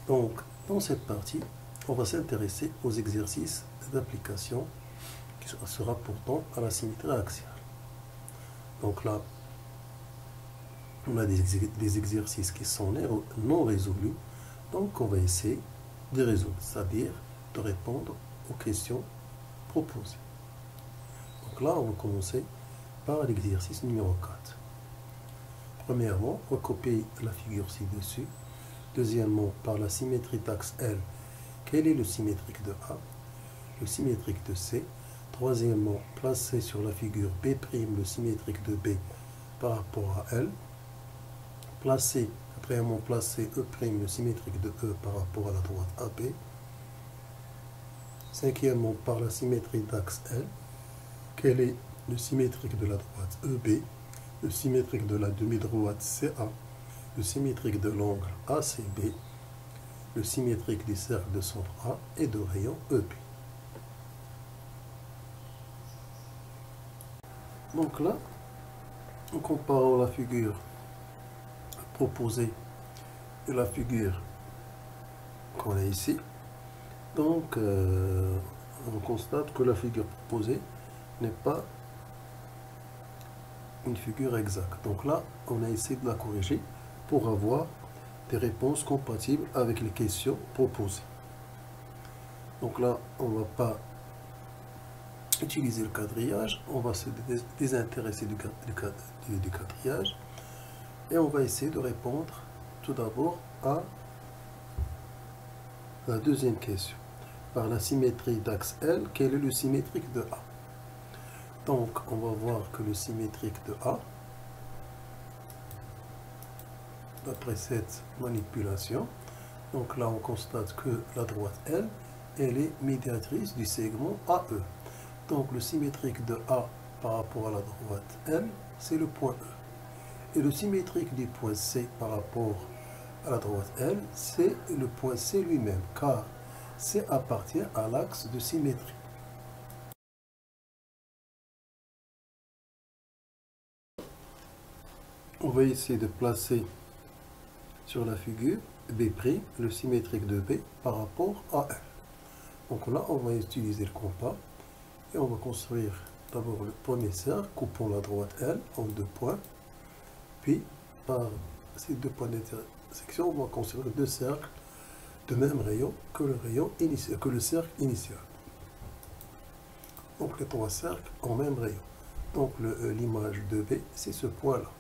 Donc, dans cette partie, on va s'intéresser aux exercices d'application qui se rapportant à la symétrie axiale. Donc là, on a des exercices qui sont non résolus. Donc, on va essayer de résoudre, c'est-à-dire de répondre aux questions proposées. Donc là, on va commencer par l'exercice numéro 4. Premièrement, on copie la figure ci-dessus. Deuxièmement, par la symétrie d'axe L, quel est le symétrique de A? Le symétrique de C. Troisièmement, placer sur la figure B' le symétrique de B par rapport à L. Quatrièmement, placer E' le symétrique de E par rapport à la droite AB. Cinquièmement, par la symétrie d'axe L, quel est le symétrique de la droite EB, le symétrique de la demi-droite CA, le symétrique de l'angle ACB, le symétrique du cercle de centre A et de rayon EB. Donc là, en comparant la figure proposée et la figure qu'on a ici, donc on constate que la figure proposée n'est pas une figure exacte. Donc là, on a essayé de la corriger pour avoir des réponses compatibles avec les questions proposées. Donc là, on ne va pas utiliser le quadrillage, on va se désintéresser du quadrillage et on va essayer de répondre tout d'abord à la deuxième question. Par la symétrie d'axe L, quel est le symétrique de A? Donc, on va voir que le symétrique de A, d'après cette manipulation, donc là on constate que la droite L, elle est médiatrice du segment AE. Donc le symétrique de A par rapport à la droite L, c'est le point E. Et le symétrique du point C par rapport à la droite L, c'est le point C lui-même, car C appartient à l'axe de symétrie. On va essayer de placer sur la figure B', le symétrique de B par rapport à L. Donc là, on va utiliser le compas et on va construire d'abord le premier cercle coupant la droite L en deux points. Puis, par ces deux points d'intersection, on va construire deux cercles de même rayon que le cercle initial. Donc les trois cercles en même rayon. Donc l'image de B, c'est ce point-là.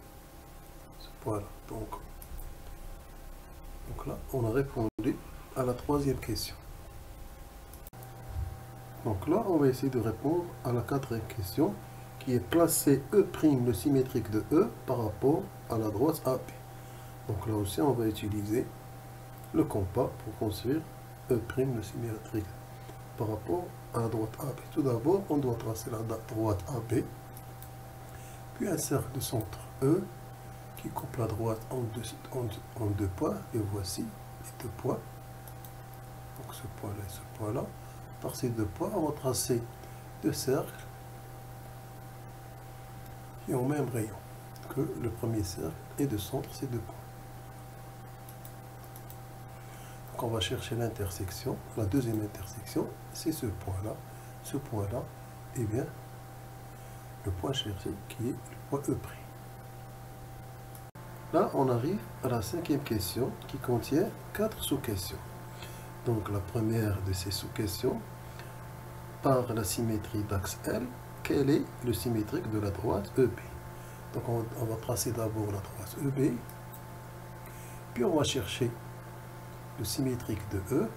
Donc là, on a répondu à la troisième question. Donc là, on va essayer de répondre à la quatrième question, qui est placer E', le symétrique de E, par rapport à la droite AB. Donc là aussi, on va utiliser le compas pour construire E', le symétrique par rapport à la droite AB. Tout d'abord, on doit tracer la droite AB, puis un cercle de centre E, qui coupe la droite en deux points, et voici les deux points. Donc ce point-là et ce point-là. Par ces deux points, on va tracer deux cercles qui ont le même rayon que le premier cercle et de centre ces deux points. Donc on va chercher l'intersection. La deuxième intersection, c'est ce point-là. Ce point-là, et bien, le point cherché qui est le point E'. Là, on arrive à la cinquième question qui contient 4 sous-questions. Donc la première de ces sous-questions, par la symétrie d'axe L, quel est le symétrique de la droite EB? Donc on va tracer d'abord la droite EB, puis on va chercher le symétrique de E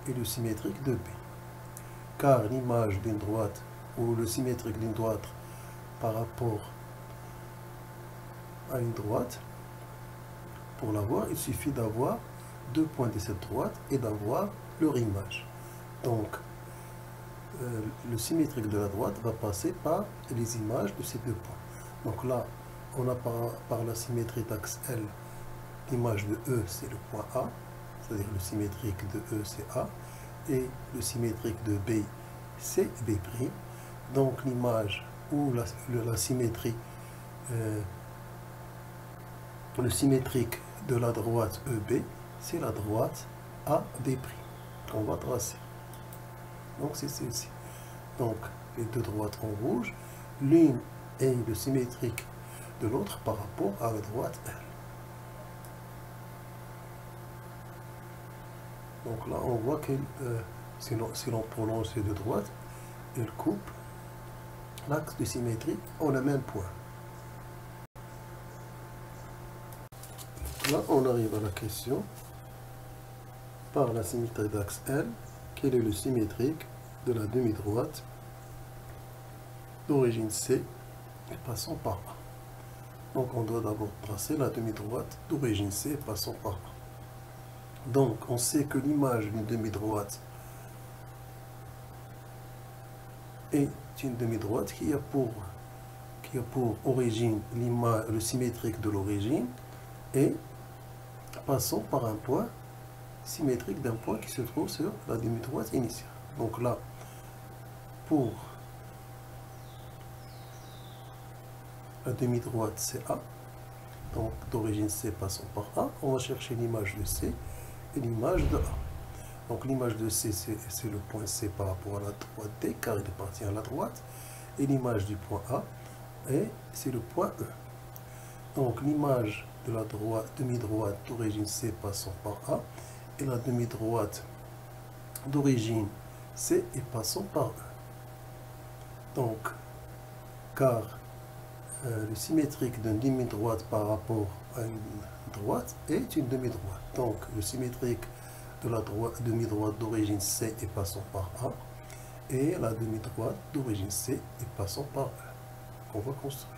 et le symétrique de B. Car l'image d'une droite, ou le symétrique d'une droite par rapport à une droite, pour l'avoir, il suffit d'avoir deux points de cette droite et d'avoir leur image. Donc, le symétrique de la droite va passer par les images de ces deux points. Donc là, on a par la symétrie d'axe L, l'image de E, c'est le point A, c'est-à-dire le symétrique de E, c'est A, et le symétrique de B, c'est B'. Donc l'image ou la symétrie, le symétrique de la droite EB, c'est la droite AD'. On va tracer. Donc c'est celle-ci. Donc les deux droites en rouge, l'une est le symétrique de l'autre par rapport à la droite L. Donc là on voit que si l'on prolonge ces deux droites, elles coupent l'axe de symétrie au même point. Là on arrive à la question, par la symétrie d'axe L, quel est le symétrique de la demi-droite d'origine C et passant par A. Donc on doit d'abord tracer la demi-droite d'origine C passant par A. Donc on sait que l'image d'une demi-droite est une demi-droite qui a pour origine le symétrique de l'origine et passant par un point symétrique d'un point qui se trouve sur la demi-droite initiale. Donc là, pour la demi-droite CA, donc d'origine C passant par A, on va chercher l'image de C et l'image de A. Donc l'image de C, c'est le point C par rapport à la droite D, car il appartient à la droite, et l'image du point A, c'est le point E. Donc l'image de la demi-droite d'origine C passant par A, et la demi-droite d'origine C et passant par E. Donc, car le symétrique d'une demi-droite par rapport à une droite est une demi-droite. Donc, le symétrique de la demi-droite d'origine C et passant par A et la demi-droite d'origine C et passant par E qu'on va construire.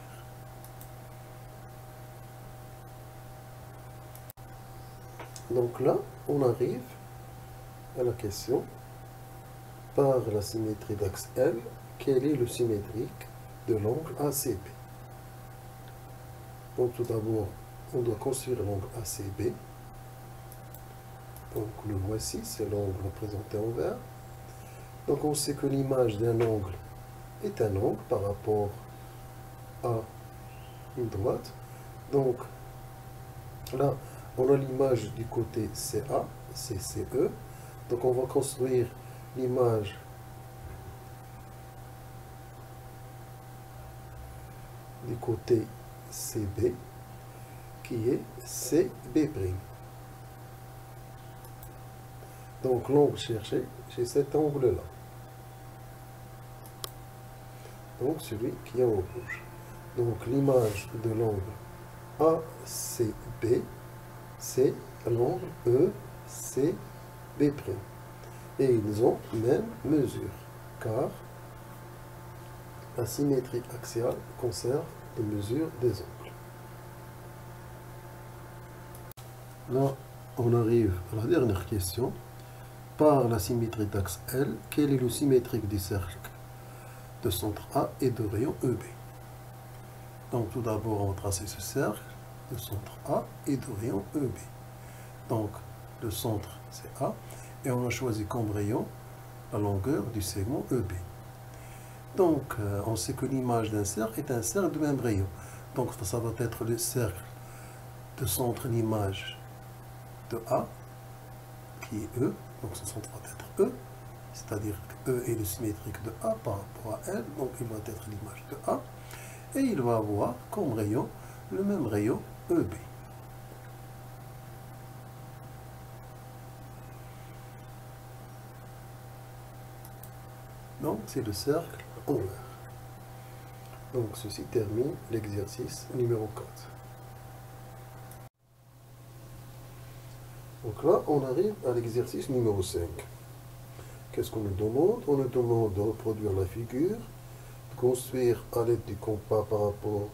Donc là, on arrive à la question, par la symétrie d'axe L, quel est le symétrique de l'angle ACB? Donc tout d'abord, on doit construire l'angle ACB. Donc le voici, c'est l'angle représenté en vert. Donc on sait que l'image d'un angle est un angle par rapport à une droite. Donc là, on a l'image du côté CA, CCE. Donc on va construire l'image du côté CB qui est CB'. Donc l'angle cherché, c'est cet angle-là. Donc celui qui est en rouge. Donc l'image de l'angle ACB, c'est l'angle ECB'. Et ils ont même mesure, car la symétrie axiale conserve les mesures des angles. Là, on arrive à la dernière question. Par la symétrie d'axe L, quel est le symétrique du cercle de centre A et de rayon EB? Donc tout d'abord, on va tracer ce cercle de centre A et de rayon EB. Donc le centre, c'est A. Et on a choisi comme rayon la longueur du segment EB. Donc, on sait que l'image d'un cercle est un cercle de même rayon. Donc, ça va être le cercle de centre l'image de A, qui est E. Donc, ce centre va être E, c'est-à-dire que E est le symétrique de A par rapport à L. Donc, il va être l'image de A. Et il va avoir comme rayon le même rayon EB. Donc, c'est le cercle en vert. Donc, ceci termine l'exercice numéro 4. Donc là, on arrive à l'exercice numéro 5. Qu'est-ce qu'on nous demande? On nous demande de reproduire la figure, de construire à l'aide du compas par rapport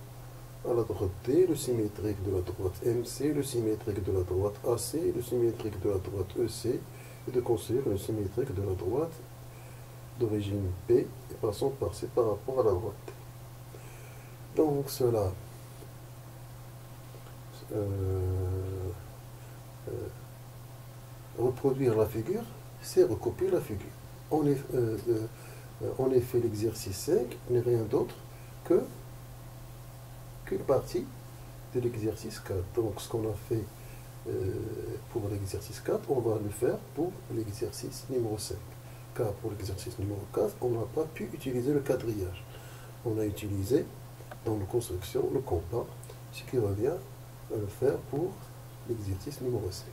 à la droite D, le symétrique de la droite MC, le symétrique de la droite AC, le symétrique de la droite EC, et de construire le symétrique de la droite d'origine P et passant par C par rapport à la droite. Donc cela reproduire la figure, c'est recopier la figure. En effet, l'exercice 5 n'est rien d'autre qu'une partie de l'exercice 4. Donc ce qu'on a fait pour l'exercice 4, on va le faire pour l'exercice numéro 5. Car pour l'exercice numéro 4, on n'a pas pu utiliser le quadrillage. On a utilisé dans la construction le compas, ce qui revient à le faire pour l'exercice numéro 5.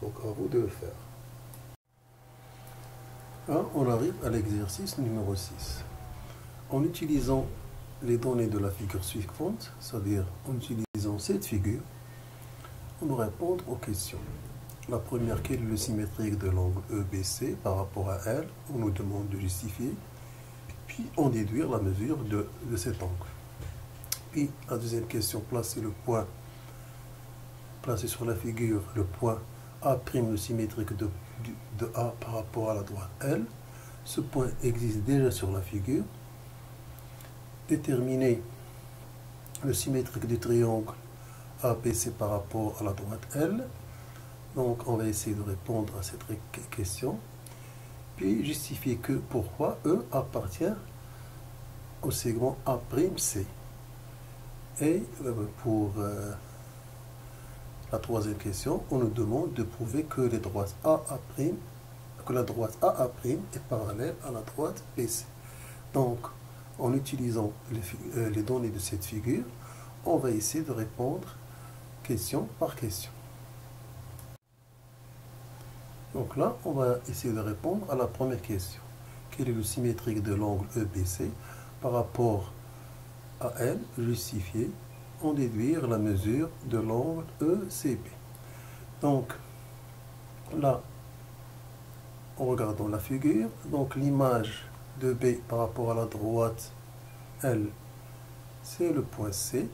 Donc à vous de le faire. Là, on arrive à l'exercice numéro 6. En utilisant les données de la figure suivante, c'est-à-dire en utilisant cette figure, on va répondre aux questions. La première, quel est le symétrique de l'angle EBC par rapport à L? On nous demande de justifier, puis on déduire la mesure de cet angle. Puis la deuxième question, placer sur la figure le point A', le symétrique de A par rapport à la droite L. Ce point existe déjà sur la figure. Déterminer le symétrique du triangle ABC par rapport à la droite L. Donc on va essayer de répondre à cette question. Puis justifier que pourquoi E appartient au segment A'C. Et pour la troisième question, on nous demande de prouver que la droite AA' est parallèle à la droite BC. Donc, en utilisant les données de cette figure, on va essayer de répondre question par question. Donc là, on va essayer de répondre à la première question. Quel est le symétrique de l'angle EBC par rapport à L? Justifier, en déduire la mesure de l'angle ECB. Donc, là, en regardant la figure, donc l'image de B par rapport à la droite L, c'est le point C.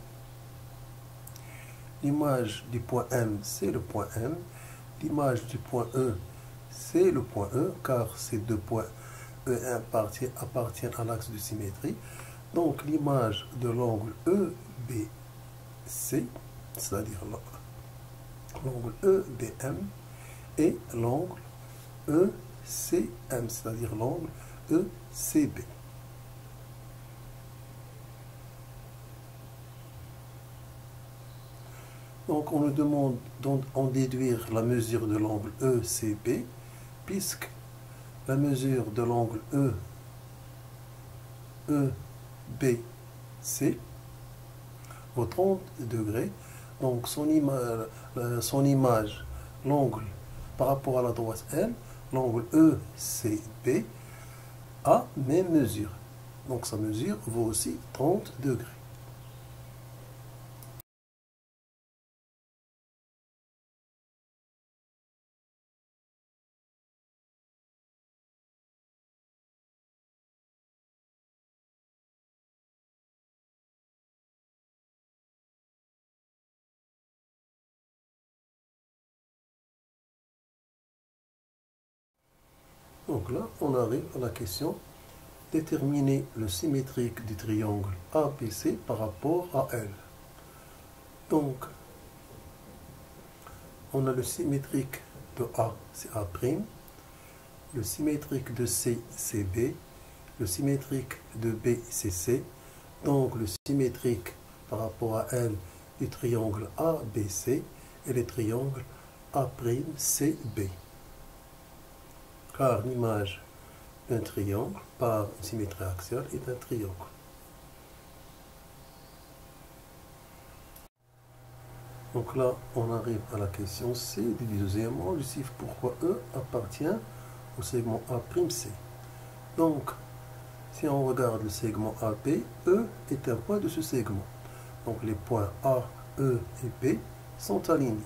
L'image du point M, c'est le point M. L'image du point E, c'est le point E, car ces deux points E appartiennent à l'axe de symétrie. Donc l'image de l'angle EBC, c'est-à-dire l'angle EBM, et l'angle ECM, c'est-à-dire l'angle ECB. Donc on nous demande d'en déduire la mesure de l'angle ECB, puisque la mesure de l'angle EBC vaut 30 degrés. Donc son image, l'angle par rapport à la droite L, l'angle ECB a même mesure. Donc sa mesure vaut aussi 30 degrés. Donc là, on arrive à la question déterminer le symétrique du triangle ABC par rapport à L. Donc, on a le symétrique de A, c'est A', le symétrique de C, c'est B, le symétrique de B, c'est C. Donc, le symétrique par rapport à L du triangle ABC et le triangle A'CB. Car l'image d'un triangle par une symétrie axiale est un triangle. Donc là, on arrive à la question C du deuxièmement. Justifie pourquoi E appartient au segment A'C. Donc, si on regarde le segment AB, E est un point de ce segment. Donc, les points A, E et B sont alignés.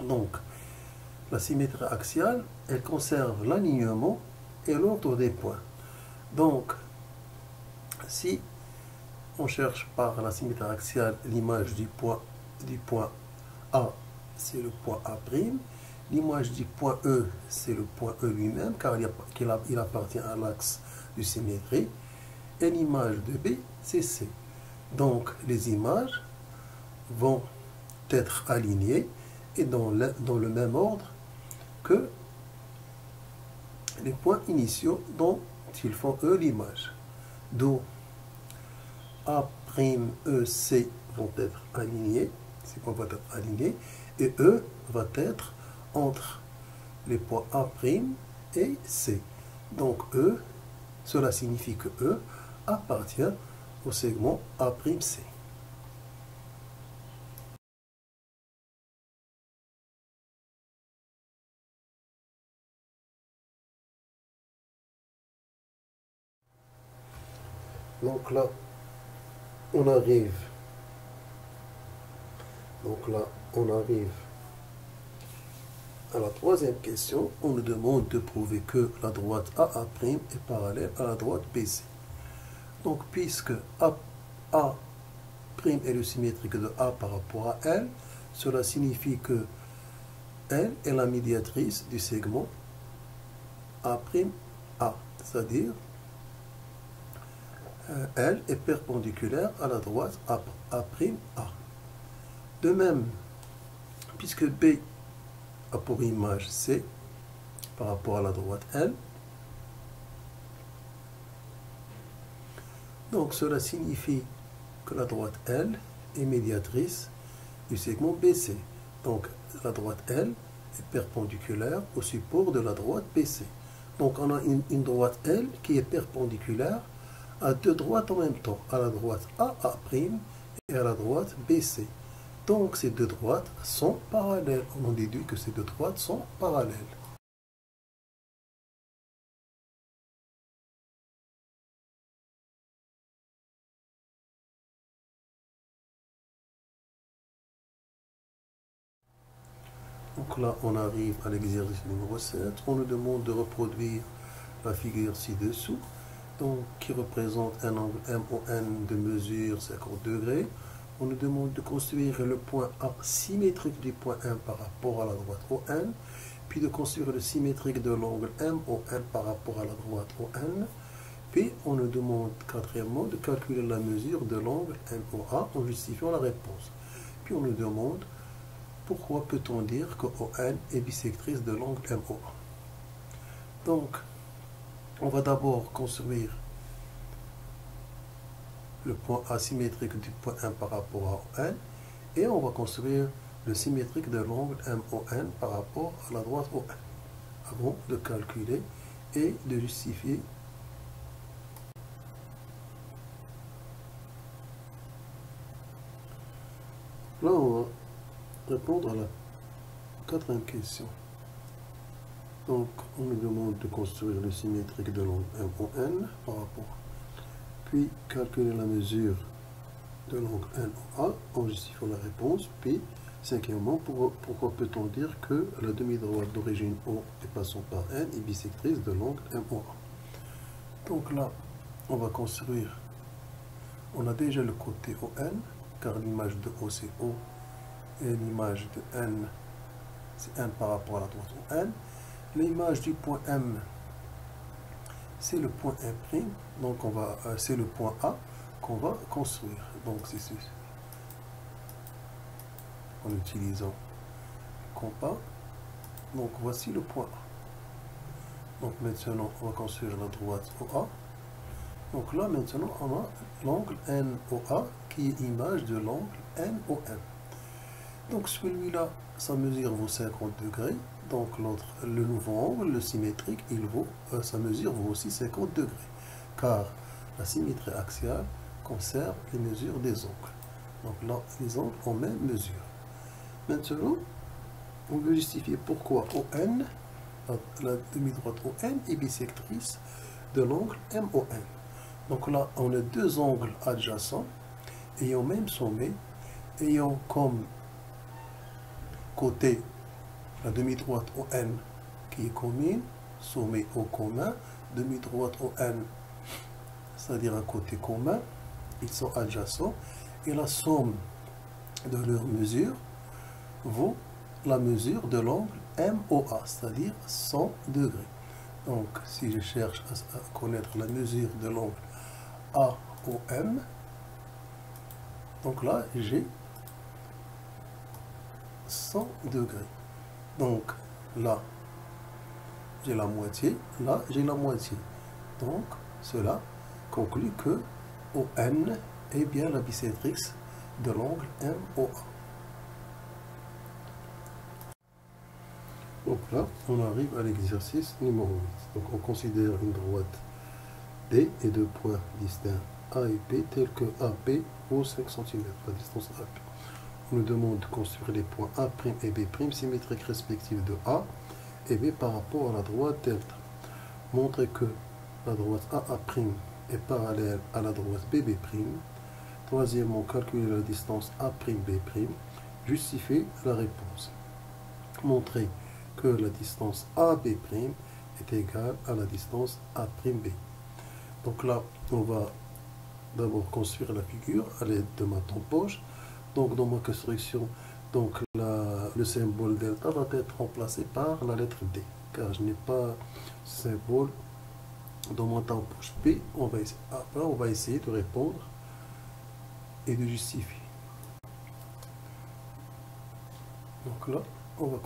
Donc, la symétrie axiale, elle conserve l'alignement et l'ordre des points. Donc, si on cherche par la symétrie axiale l'image du point A, c'est le point A'. L'image du point E, c'est le point E lui-même, car il appartient à l'axe de symétrie. Et l'image de B, c'est C. Donc, les images vont être alignées et dans le même ordre que les points initiaux dont ils font eux l'image. D'où A', E, C vont être alignés, Ces points vont être alignés. Et E va être entre les points A' et C. Donc E, cela signifie que E appartient au segment A'C. Donc là, on arrive. À la troisième question. On nous demande de prouver que la droite AA' est parallèle à la droite BC. Donc, puisque A' est le symétrique de A par rapport à L, cela signifie que L est la médiatrice du segment A'A, c'est-à-dire L est perpendiculaire à la droite A'A. De même, puisque B a pour image C par rapport à la droite L, donc cela signifie que la droite L est médiatrice du segment BC. Donc la droite L est perpendiculaire au support de la droite BC. Donc on a une droite L qui est perpendiculaire à deux droites en même temps, à la droite AA' et à la droite BC. Donc ces deux droites sont parallèles. On déduit que ces deux droites sont parallèles. Donc là, on arrive à l'exercice numéro 7. On nous demande de reproduire la figure ci-dessous, donc qui représente un angle MON de mesure 50 degrés. On nous demande de construire le point A symétrique du point 1 par rapport à la droite ON, puis de construire le symétrique de l'angle MON par rapport à la droite ON. Puis on nous demande quatrièmement de calculer la mesure de l'angle MOA en justifiant la réponse. Puis on nous demande pourquoi peut-on dire que ON est bisectrice de l'angle MOA. Donc, on va d'abord construire le point asymétrique du point 1 par rapport à ON et on va construire le symétrique de l'angle MON par rapport à la droite ON avant de calculer et de justifier là on va répondre à la quatrième question. Donc on nous demande de construire le symétrique de l'angle MON par rapport, puis calculer la mesure de l'angle MOA en justifiant la réponse. Puis cinquièmement, pourquoi peut-on dire que la demi-droite d'origine O et passant par N est bisectrice de l'angle MOA. Donc là on va construire, on a déjà le côté ON car l'image de O c'est O et l'image de N c'est N par rapport à la droite ON. L'image du point M c'est le point M', donc c'est le point A qu'on va construire. Donc c'est ceci. En utilisant le compas. Donc voici le point A. Donc maintenant on va construire la droite OA. Donc là maintenant on a l'angle NOA qui est image de l'angle NOM. Donc celui-là, sa mesure vaut 50 degrés. Donc l'autre, le nouveau angle, le symétrique, sa mesure vaut aussi 50 degrés. Car la symétrie axiale conserve les mesures des angles. Donc là, les angles ont même mesure. Maintenant, on veut justifier pourquoi ON, la demi-droite ON est bisectrice de l'angle MON. Donc là, on a deux angles adjacents, ayant même sommet, ayant comme côté la demi-droite ON qui est commune, sommet O commun, demi-droite ON, c'est-à-dire un côté commun, ils sont adjacents, et la somme de leurs mesures vaut la mesure de l'angle MOA, c'est-à-dire 100 degrés. Donc, si je cherche à connaître la mesure de l'angle AOM, donc là, j'ai 100 degrés. Donc, là, j'ai la moitié, là, j'ai la moitié. Donc, cela conclut que ON est bien la bisectrice de l'angle MOA. Donc là, on arrive à l'exercice numéro 8. Donc on considère une droite D et deux points distincts A et B tels que AB vaut 5 cm, la distance AB. On nous demande de construire les points A' et B' symétriques respectifs de A et B par rapport à la droite delta. Montrer que la droite AA' est parallèle à la droite BB'. Troisièmement, calculer la distance A'B'. Justifier la réponse. Montrer que la distance AB' est égale à la distance A'B. Donc là, on va d'abord construire la figure à l'aide de ma tampoche. Donc dans ma construction, donc le symbole delta va être remplacé par la lettre D, car je n'ai pas ce symbole dans mon tampoche. P, après on va essayer de répondre et de justifier. Donc là, on va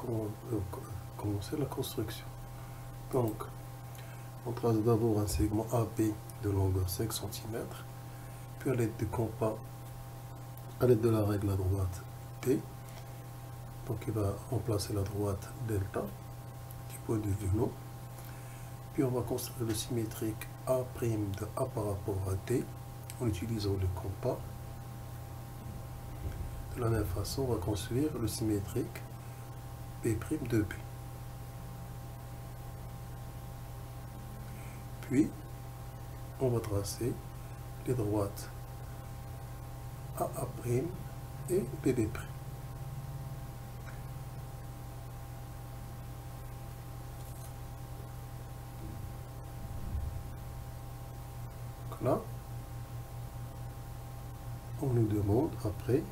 commencer la construction. Donc, on trace d'abord un segment AB de longueur 5 cm, puis à l'aide du compas, à l'aide de la règle à droite T, donc il va remplacer la droite delta du point de vue long. Puis on va construire le symétrique A' de A par rapport à D en utilisant le compas. De la même façon, on va construire le symétrique B' de B. Puis, on va tracer les droites AA' et BB'. Donc là, on nous demande après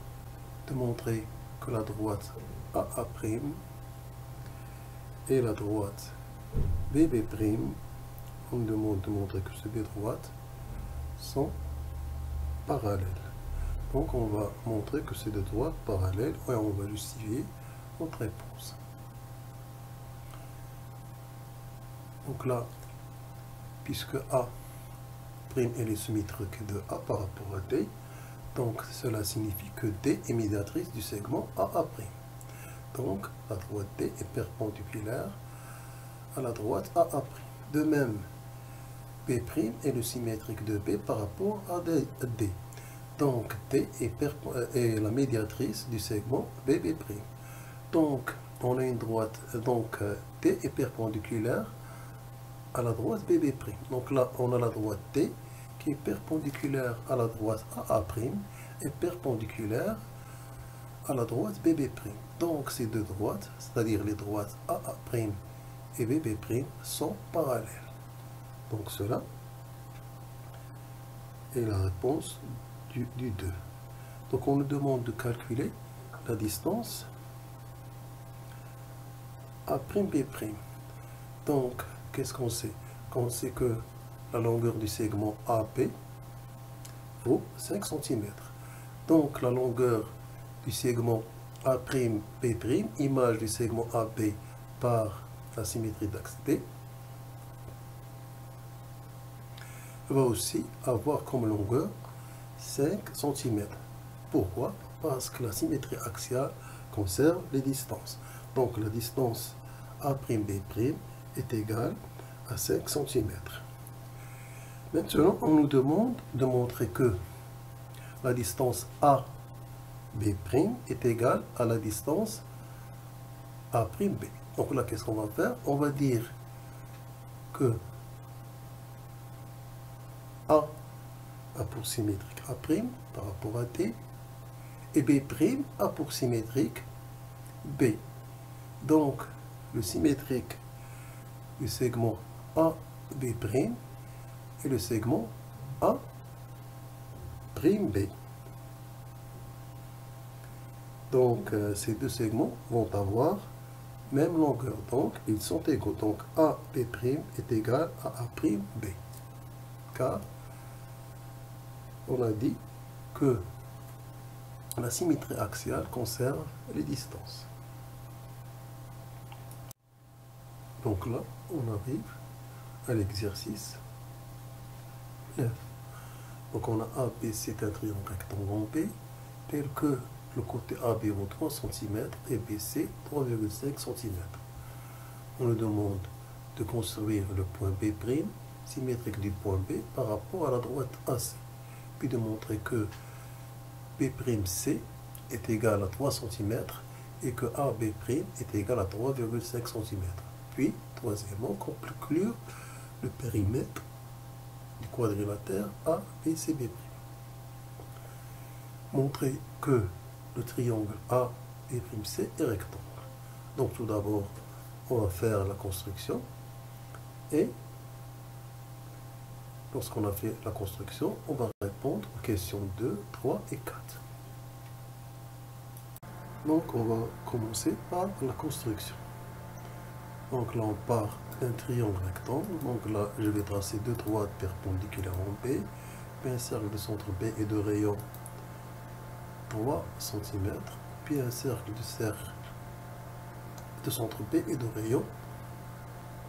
de montrer que la droite AA' et la droite BB', on nous demande de montrer que ces deux droites sont parallèles. Donc on va montrer que ces deux droites parallèles et on va justifier notre réponse. Donc là, puisque A' est symétrique de A par rapport à D, donc cela signifie que D est médiatrice du segment AA'. Donc la droite D est perpendiculaire à la droite AA'. De même, B' est le symétrique de B par rapport à D. Donc D est la médiatrice du segment BB'. Donc on a une droite, donc D est perpendiculaire à la droite BB'. Donc là on a la droite D qui est perpendiculaire à la droite AA' et perpendiculaire à la droite BB'. Donc ces deux droites, c'est-à-dire les droites AA' et BB' sont parallèles. Donc cela est la réponse du 2. Donc on nous demande de calculer la distance A'B'. Donc qu'est-ce qu'on sait? On sait que la longueur du segment AB vaut 5 cm. Donc la longueur du segment A'B', image du segment AB par la symétrie d'axe D, va aussi avoir comme longueur 5 cm. Pourquoi? Parce que la symétrie axiale conserve les distances. Donc la distance A'B' est égale à 5 cm. Maintenant, on nous demande de montrer que la distance AB' est égale à la distance A'B. Donc là, qu'est-ce qu'on va faire? On va dire que A pour symétrique A' par rapport à D et B' a pour symétrique B. Donc, le symétrique du segment AB' et le segment A'B. Donc, ces deux segments vont avoir même longueur. Donc, ils sont égaux. Donc, AB' est égal à A'B. Car on a dit que la symétrie axiale conserve les distances. Donc là, on arrive à l'exercice 9. Donc on a ABC est un triangle rectangle en B, tel que le côté AB vaut 3 cm et BC 3,5 cm. on nous demande de construire le point B' symétrique du point B par rapport à la droite AC, puis de montrer que B'C est égal à 3 cm et que AB' est égal à 3,5 cm. Puis, troisièmement, conclure le périmètre du quadrilatère ABCB'. Montrer que le triangle AB'C est rectangle. Donc tout d'abord, on va faire la construction et lorsqu'on a fait la construction, on va répondre aux questions 2, 3 et 4. Donc on va commencer par la construction. Donc là on part d'un triangle rectangle. Donc là je vais tracer deux droites perpendiculaires en B, puis un cercle de centre B et de rayon 3 cm, puis un cercle de centre B et de rayon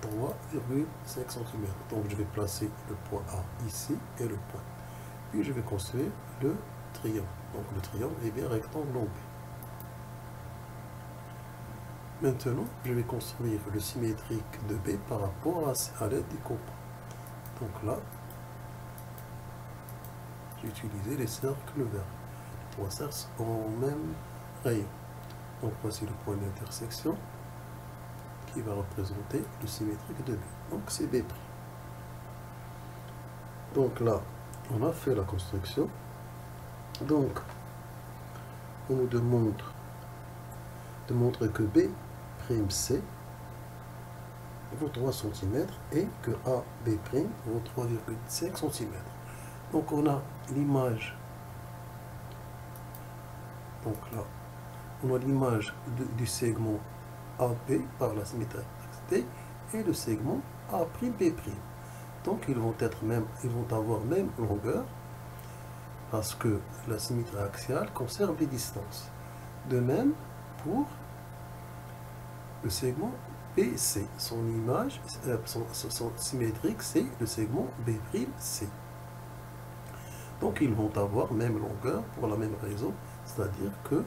3,5 cm. Donc je vais placer le point A ici et le point. Puis je vais construire le triangle. Donc le triangle est bien rectangle en B. Maintenant, je vais construire le symétrique de B par rapport à l'aide du compas. Donc là, j'ai utilisé les cercles verts. Les trois cercles en même rayon. Donc voici le point d'intersection qui va représenter le symétrique de B. Donc c'est B'. Donc là, on a fait la construction. Donc, on nous demande de montrer que B'C vaut 3 cm et que AB' vaut 3,5 cm. Donc on a l'image. Donc là, on a l'image du segment AB par la symétrie T et le segment A'B'. Donc ils vont avoir même longueur parce que la symétrie axiale conserve les distances. De même pour le segment BC, son image, son symétrique, c'est le segment B'C. Donc ils vont avoir même longueur pour la même raison, c'est-à-dire que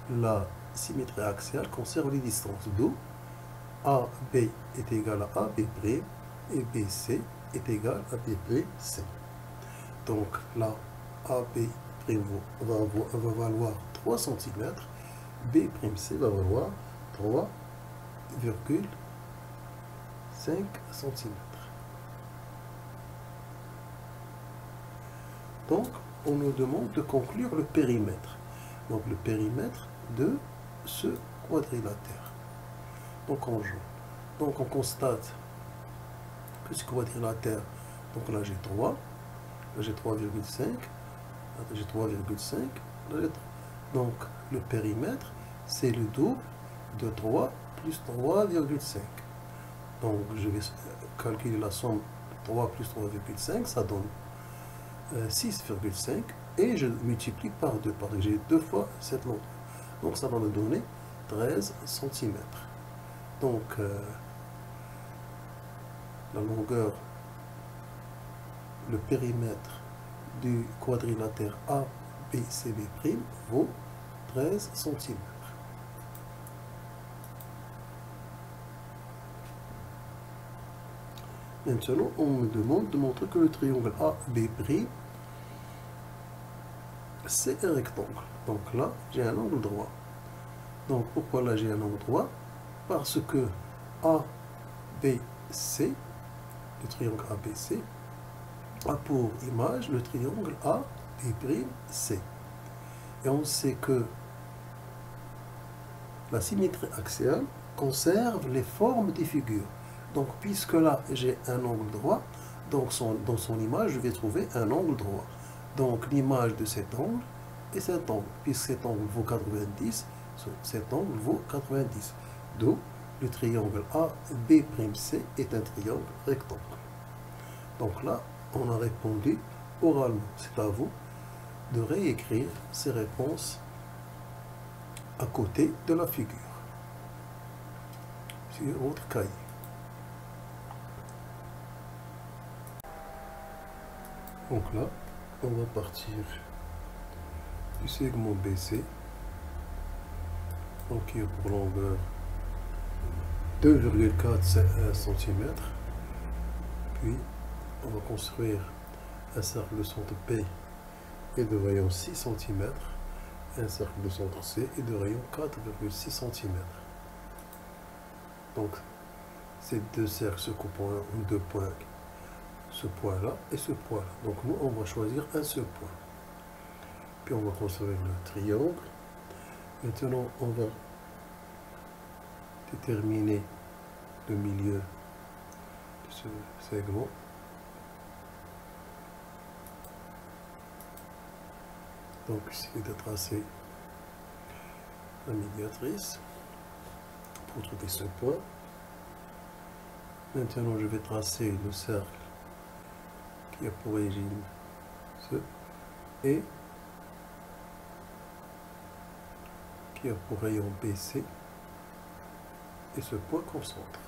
la symétrie axiale conserve les distances, d'où AB est égal à AB' et BC est égal à BC. Donc là, AB' va valoir 3 cm, B'C va valoir 3,5 cm. Donc, on nous demande de conclure le périmètre. Donc, le périmètre de ce quadrilatère. Donc, on joue. Donc, on constate que ce quadrilatère, donc là j'ai 3, là j'ai 3,5, là j'ai 3,5, là j'ai 3. Donc, le périmètre, c'est le double de 3 plus 3,5. Donc, je vais calculer la somme 3 plus 3,5, ça donne 6,5 et je multiplie par 2 parce que j'ai 2 fois cette longueur. Donc, ça va me donner 13 cm. Donc, la longueur, le périmètre du quadrilatère ABCB' vaut 13 cm. Maintenant, on me demande de montrer que le triangle AB' c'est un rectangle. Donc là, j'ai un angle droit. Donc pourquoi là j'ai un angle droit? Parce que ABC, le triangle ABC, a pour image le triangle AB'C. Et on sait que la symétrie axiale conserve les formes des figures. Donc, puisque là, j'ai un angle droit, donc dans son image, je vais trouver un angle droit. Donc, l'image de cet angle est cet angle. Puisque cet angle vaut 90, cet angle vaut 90. D'où le triangle AB'C est un triangle rectangle. Donc là, on a répondu oralement. C'est à vous de réécrire ces réponses à côté de la figure sur votre cahier. Donc là, on va partir du segment BC, donc qui est pour longueur 2,4 cm. Puis on va construire un cercle de centre P et de rayon 6 cm, un cercle de centre C et de rayon 4,6 cm. Donc ces deux cercles se coupent en deux points, ce point-là et ce point-là. Donc nous, on va choisir un seul point. Puis on va construire le triangle. Maintenant, on va déterminer le milieu de ce segment. Donc il suffit de tracer la médiatrice pour trouver ce point. Maintenant, je vais tracer le cercle qui a pour origine ce et qui a pour rayon BC et ce point concentre.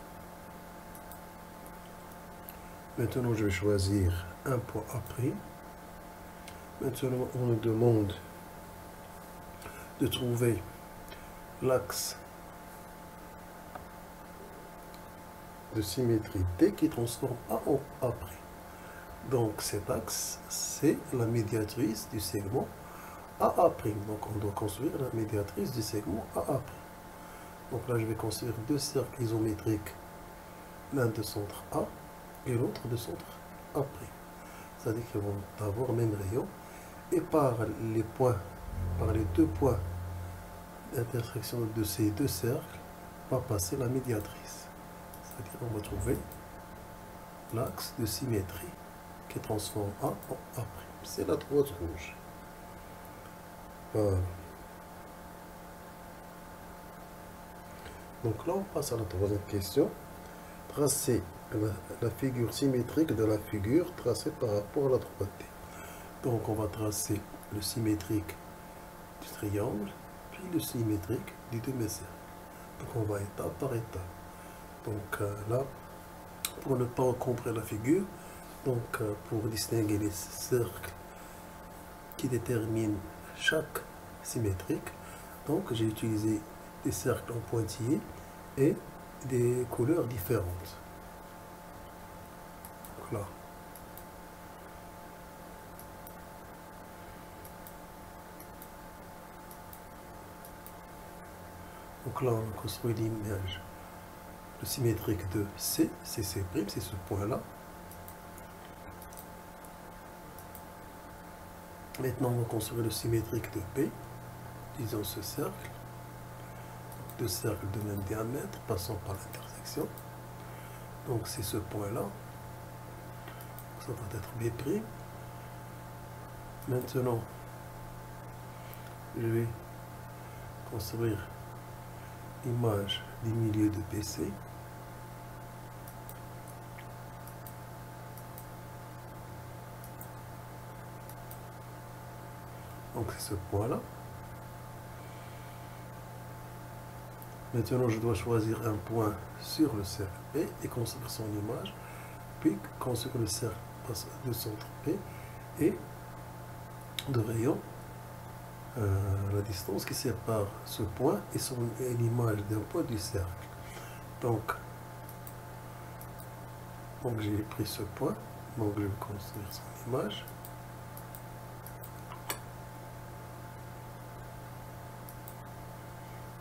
Maintenant, je vais choisir un point A'. Maintenant, on nous demande de trouver l'axe de symétrie T qui transforme A en A'. Donc cet axe, c'est la médiatrice du segment AA'. Donc on doit construire la médiatrice du segment AA'. Donc là, je vais construire deux cercles isométriques, l'un de centre A et l'autre de centre A'. C'est-à-dire qu'ils vont avoir le même rayon. Et par les deux points d'intersection de ces deux cercles, va passer la médiatrice. C'est-à-dire qu'on va trouver l'axe de symétrie qui transforme A en A'. C'est la droite rouge. Voilà. Donc là, on passe à la troisième question. Tracer la figure symétrique de la figure tracée par rapport à la droite T. Donc on va tracer le symétrique du triangle, puis le symétrique du demi-cercle. Donc on va étape par étape. Donc là, pour ne pas encombrer la figure, donc pour distinguer les cercles qui déterminent chaque symétrique, donc j'ai utilisé des cercles en pointillés et des couleurs différentes. Donc là, on a construit l'image le symétrique de C, c'est C', c'est ce point-là. Maintenant, on va construire le symétrique de B, disons ce cercle. Deux cercles de même diamètre passant par l'intersection. Donc c'est ce point-là. Ça va être B'. Maintenant, je vais construire l'image du milieu de BC. Donc c'est ce point-là. Maintenant, je dois choisir un point sur le cercle P et construire son image, puis construire le cercle de centre P et de rayon la distance qui sépare ce point et l'image d'un point du cercle. Donc j'ai pris ce point, donc je vais construire son image.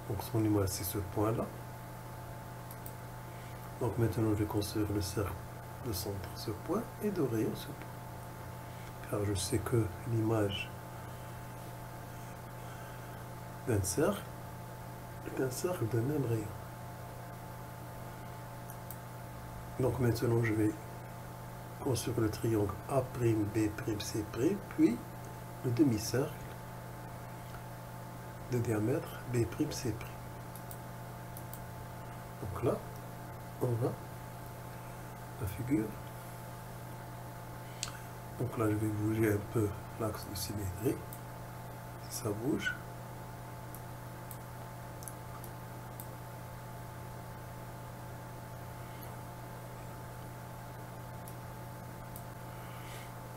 Donc son image, c'est ce point-là. Donc maintenant, je vais construire le cercle de centre, ce point, et de rayon, ce point. Car je sais que l'image d'un cercle est un cercle de même rayon. Donc maintenant, je vais construire le triangle A', B', C', puis le demi-cercle de diamètre B', C'. Donc là, on va la figure. Donc là, je vais bouger un peu l'axe de symétrie. Si ça bouge.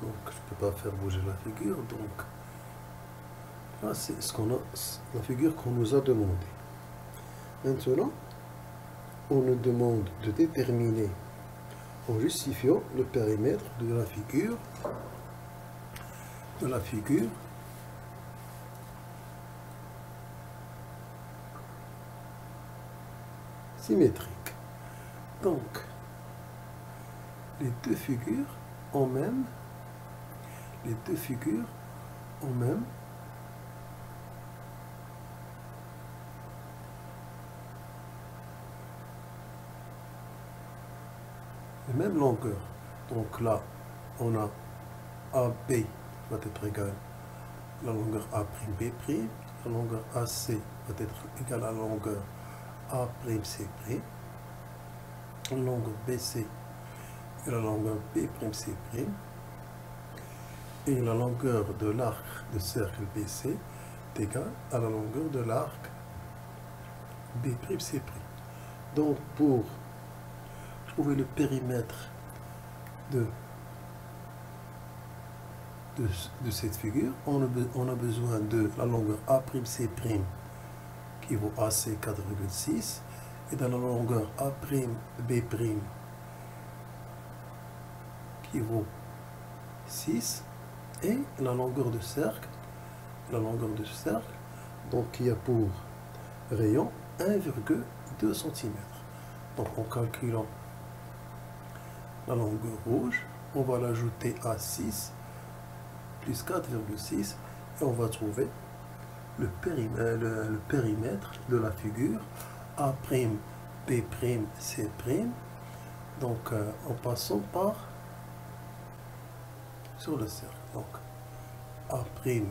Donc je ne peux pas faire bouger la figure. Donc là, c'est la figure qu'on nous a demandé. Maintenant, on nous demande de déterminer, en justifiant le périmètre de la figure symétrique. Donc, les deux figures ont même la même longueur. Donc là, on a AB va être égal à la longueur A'B', la longueur AC va être égale à la longueur A'C', la longueur BC et la longueur B'C', et la longueur de l'arc de cercle BC est égale à la longueur de l'arc B'C'. Donc pour trouver le périmètre de cette figure, on a besoin de la longueur A'C' qui vaut AC 4,6 et de la longueur A'B' qui vaut 6 et la longueur de cercle, donc qui a pour rayon 1,2 cm. Donc en calculant la longueur rouge, on va l'ajouter à 6 plus 4,6 et on va trouver le périmètre de la figure A'B', C', donc en passant par sur le cercle. Donc A'B',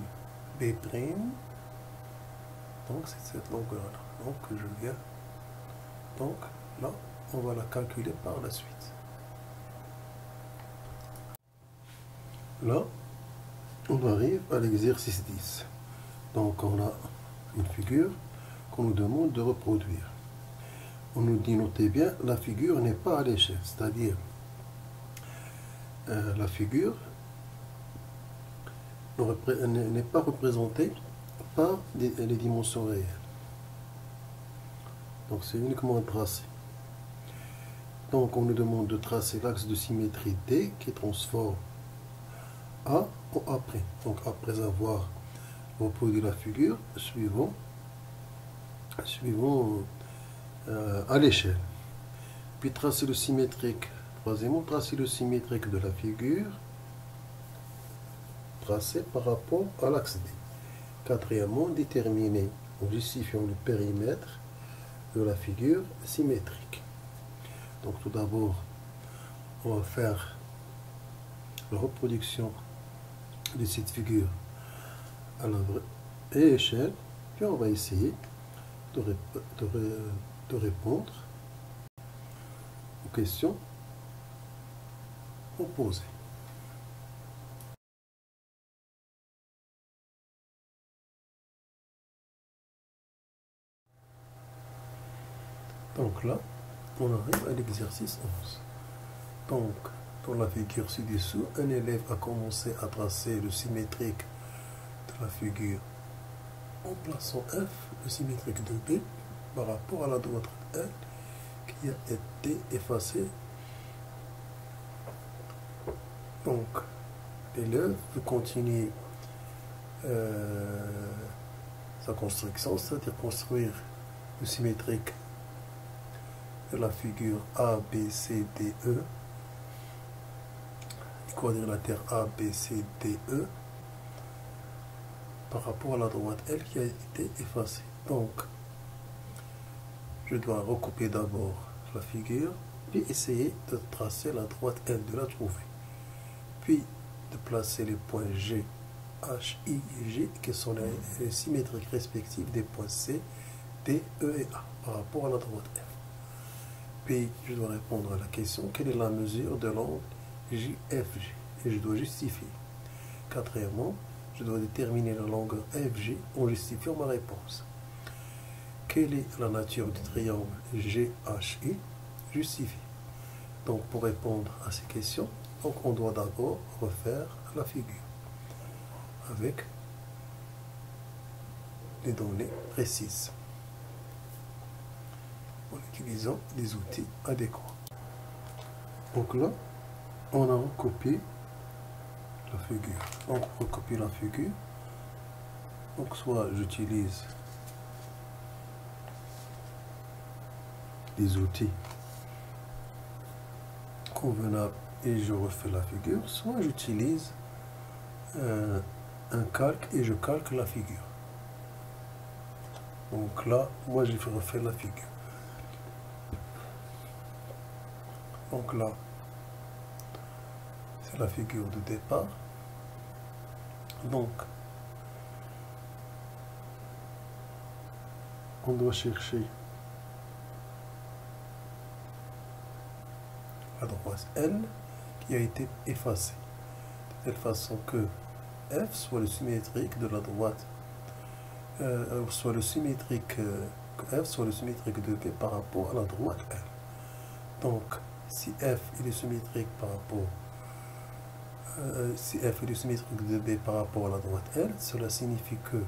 donc c'est cette longueur là. Donc je viens, donc là on va la calculer par la suite. Là on arrive à l'exercice 10. Donc on a une figure qu'on nous demande de reproduire. On nous dit, notez bien, la figure n'est pas à l'échelle, c'est-à-dire la figure n'est pas représentée par les dimensions réelles. Donc c'est uniquement un tracé. Donc on nous demande de tracer l'axe de symétrie D qui transforme A en A'. Donc après avoir reproduit la figure, suivons à l'échelle. Puis tracer le symétrique. Troisièmement, tracer le symétrique de la figure tracé par rapport à l'axe D. Quatrièmement, déterminer en justifiant le périmètre de la figure symétrique. Donc tout d'abord, on va faire la reproduction de cette figure à la vraie échelle, puis on va essayer de répondre aux questions posées. Donc là, on arrive à l'exercice 11. Donc, dans la figure ci-dessous, un élève a commencé à tracer le symétrique de la figure en plaçant F, le symétrique de B, par rapport à la droite L qui a été effacée. Donc, l'élève peut continuer sa construction, c'est-à-dire construire le symétrique de la figure A, B, C, D, E, du quadrilatère A, B, C, D, E, par rapport à la droite L qui a été effacée. Donc, je dois recouper d'abord la figure, puis essayer de tracer la droite L, de la trouver. Puis, de placer les points G, H, I et G, qui sont les symétriques respectives des points C, D, E et A, par rapport à la droite F. Puis, je dois répondre à la question, quelle est la mesure de l'angle JFG? Et je dois justifier. Quatrièmement, je dois déterminer la longueur FG en justifiant ma réponse. Quelle est la nature du triangle GHI? Justifier. Donc, pour répondre à ces questions, donc on doit d'abord refaire la figure avec les données précises. Voilà. utilisant des outils adéquats. Donc là, on a recopié la figure. Donc pour recopier la figure, donc soit j'utilise des outils convenables et je refais la figure, soit j'utilise un calque et je calque la figure. Donc là, moi je refais la figure. Donc là, c'est la figure de départ. Donc, on doit chercher la droite L qui a été effacée, de telle façon que F soit le symétrique de la droite, soit le symétrique, que F soit le symétrique de B par rapport à la droite L. Donc, si F est le symétrique par rapport si F est le symétrique de B par rapport à la droite L, cela signifie que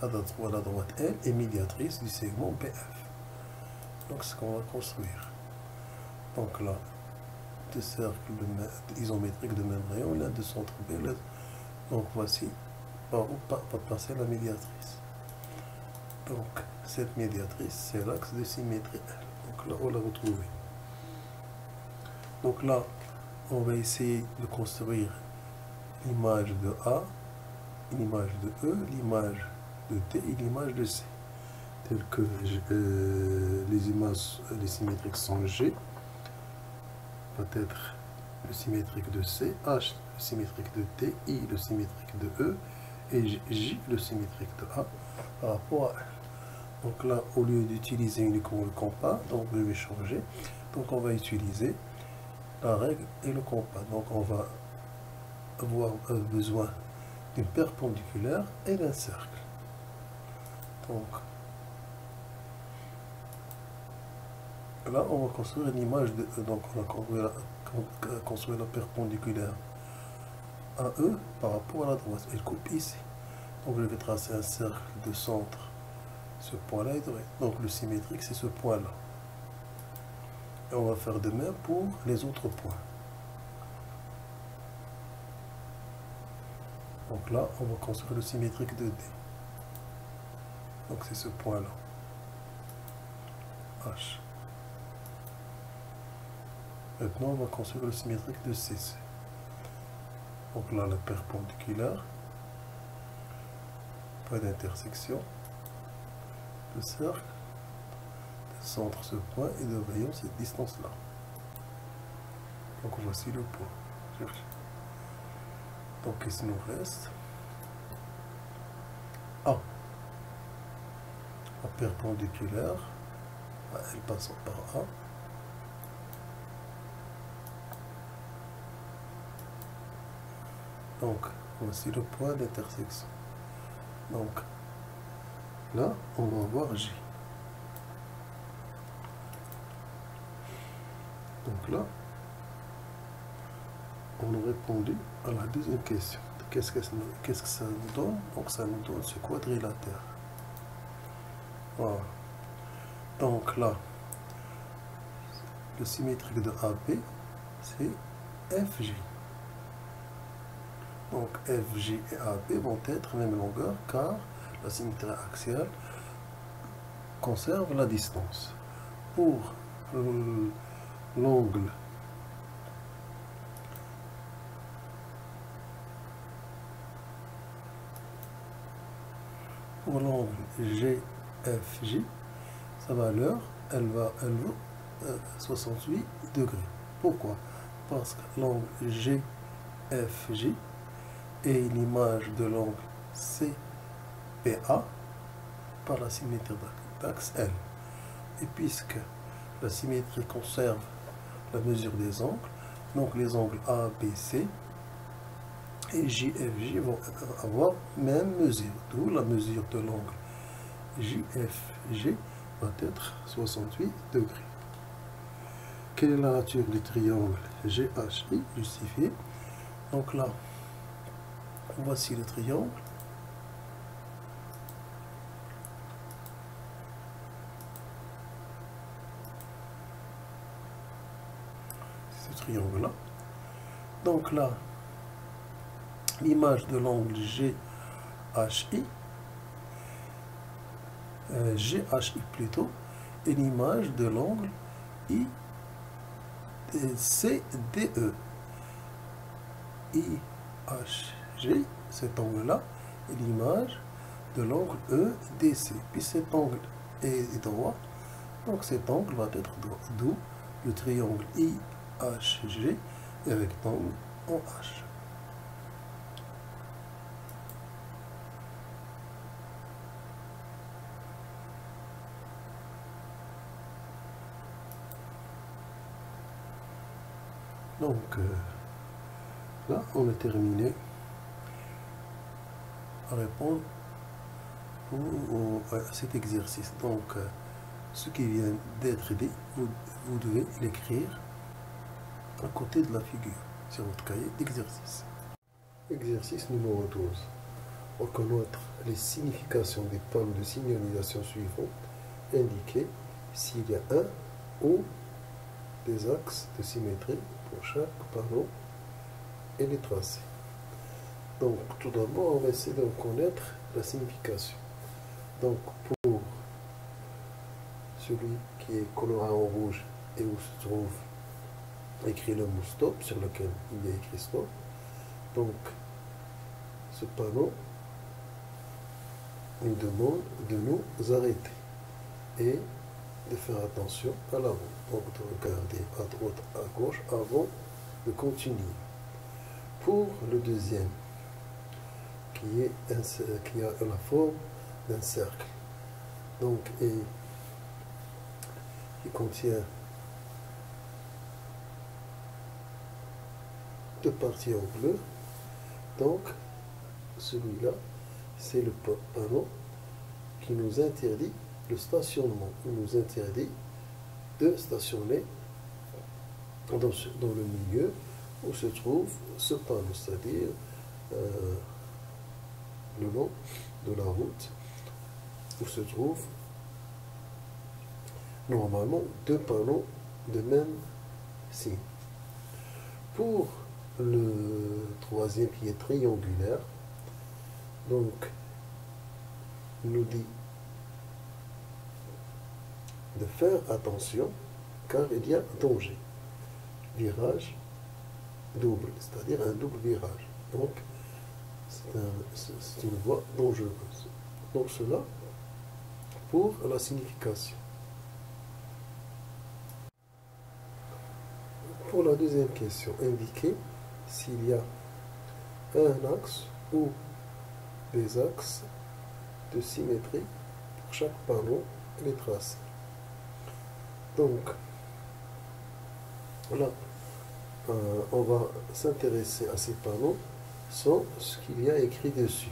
la droite L est médiatrice du segment BF. Donc, c'est ce qu'on va construire. Donc là, deux cercles isométriques de même rayon, l'un de centre B. Donc voici par où va passer la médiatrice. Donc cette médiatrice, c'est l'axe de symétrie L. Donc là, on l'a retrouvé. Donc là, on va essayer de construire l'image de A, l'image de E, l'image de T et l'image de C. Telles que les images, les symétriques sont G, peut-être le symétrique de C, H le symétrique de T, I le symétrique de E et J le symétrique de A par rapport à L. Donc là, au lieu d'utiliser uniquement le compas, donc je vais changer. Donc on va utiliser la règle et le compas. Donc on va avoir besoin d'une perpendiculaire et d'un cercle. Donc là, on va construire une image de E. Donc on va construire la perpendiculaire à E par rapport à la droite. Elle coupe ici. Donc je vais tracer un cercle de centre. Ce point-là est droit. Donc le symétrique, c'est ce point-là. Et on va faire de même pour les autres points. Donc là, on va construire le symétrique de D. Donc c'est ce point-là. H. Maintenant, on va construire le symétrique de CC. Donc là, la perpendiculaire, point d'intersection, le cercle, centre ce point et de rayon cette distance-là. Donc voici le point. Cherche. Donc qu'est-ce qu'il nous reste? A. La perpendiculaire, elle passe par A. Donc, voici le point d'intersection. Donc, là, on va avoir J. Donc là, on a répondu à la deuxième question. Qu'est-ce que ça nous donne? Donc, ça nous donne ce quadrilatère. Voilà. Donc là, le symétrique de AB, c'est FJ. Donc FJ et AB vont être même longueur car la symétrie axiale conserve la distance. Pour l'angle GFJ, sa valeur, elle vaut 68 degrés. Pourquoi? Parce que l'angle GFJ est l'image de l'angle CPA par la symétrie d'axe L. Et puisque la symétrie conserve la mesure des angles, donc les angles A, B, C et JFJ vont avoir même mesure, d'où la mesure de l'angle JFG va être 68 degrés. Quelle est la nature du triangle GHI justifié? Donc là, voici le triangle. triangle-là. Donc là, l'image de l'angle GHI, GHI plutôt, et l'image de l'angle ICDE. IHG, cet angle-là, et l'image de l'angle EDC. Puis cet angle est droit, donc cet angle va être droit, d'où le triangle IHG et rectangle en H. Donc là, on a terminé à répondre à cet exercice. Donc, ce qui vient d'être dit, vous devez l'écrire à côté de la figure sur votre cahier d'exercice. Exercice numéro 12. Reconnaître les significations des panneaux de signalisation suivants. Indiquer s'il y a un ou des axes de symétrie pour chaque panneau et les tracer. Donc, tout d'abord, on va essayer de reconnaître la signification. Donc, pour celui qui est coloré en rouge et où se trouve écrit le mot stop, sur lequel il y a écrit stop, donc ce panneau nous demande de nous arrêter et de faire attention à la route. Donc, de regarder à droite, à gauche avant de continuer. Pour le deuxième, qui a la forme d'un cercle, donc, et qui contient deux parties en bleu, donc celui-là, c'est le panneau qui nous interdit le stationnement. Il nous interdit de stationner dans le milieu où se trouve ce panneau, c'est-à-dire le long de la route où se trouvent normalement deux panneaux de même signe. Pour le troisième qui est triangulaire, donc il nous dit de faire attention car il y a danger. Virage double, c'est-à-dire un double virage. Donc c'est une voie dangereuse. Donc cela pour la signification. Pour la deuxième question, indiquer s'il y a un axe ou des axes de symétrie pour chaque panneau et les tracer. Donc là, on va s'intéresser à ces panneaux sans ce qu'il y a écrit dessus.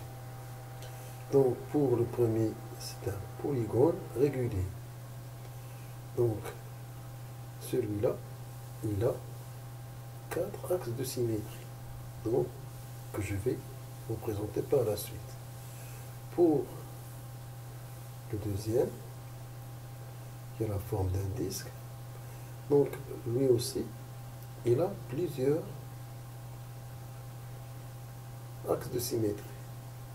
Donc pour le premier, c'est un polygone régulier. Donc celui-là, il a 4 axes de symétrie, donc que je vais vous présenter par la suite. Pour le deuxième, qui a la forme d'un disque, donc lui aussi, il a plusieurs axes de symétrie.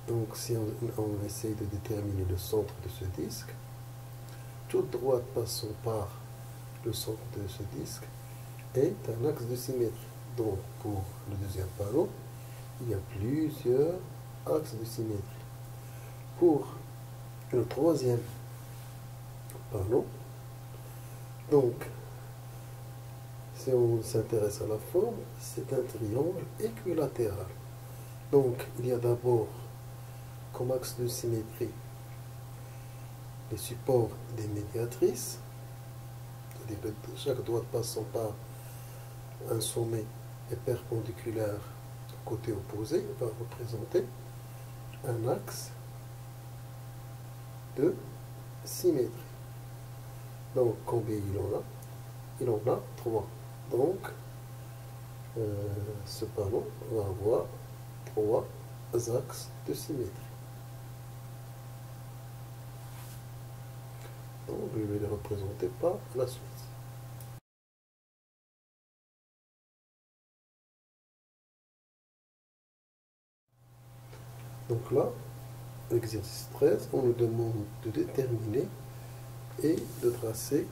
Donc si on essaie de déterminer le centre de ce disque, toute droite passant par le centre de ce disque est un axe de symétrie. Donc pour le deuxième panneau, il y a plusieurs axes de symétrie. Pour le troisième panneau, donc si on s'intéresse à la forme, c'est un triangle équilatéral. Donc il y a d'abord comme axe de symétrie les supports des médiatrices, c'est-à-dire que chaque droite passant par un sommet est perpendiculaire au côté opposé, va représenter un axe de symétrie. Donc combien il en a? Il en a 3. Donc ce panneau va avoir 3 axes de symétrie. Donc je vais les représenter par la suite. Donc là, l'exercice 13, on nous demande de déterminer et de tracer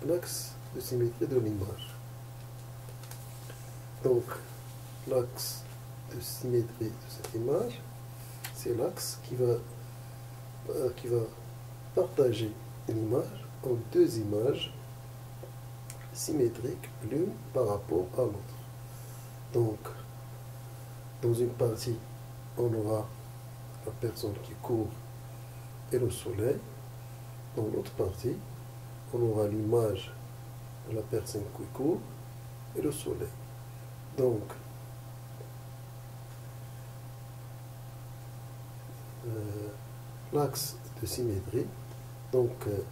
l'axe de symétrie de l'image. Donc, l'axe de symétrie de cette image, c'est l'axe qui va partager l'image en deux images symétriques l'une par rapport à l'autre. Donc, dans une partie, on aura la personne qui court et le soleil. Dans l'autre partie, on aura l'image de la personne qui court et le soleil. Donc, l'axe de symétrie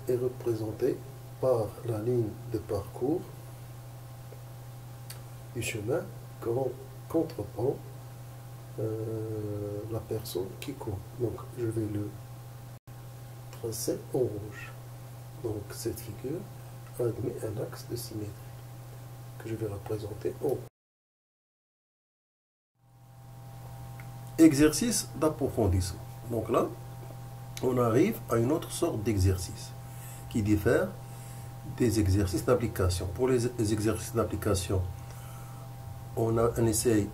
est représenté par la ligne de parcours du chemin qu'entreprend la personne qui court. Donc, je vais le tracer en rouge. Donc, cette figure admet un axe de symétrie que je vais représenter en rouge. Exercice d'approfondissement. Donc là, on arrive à une autre sorte d'exercice qui diffère des exercices d'application. Pour les exercices d'application, on essaye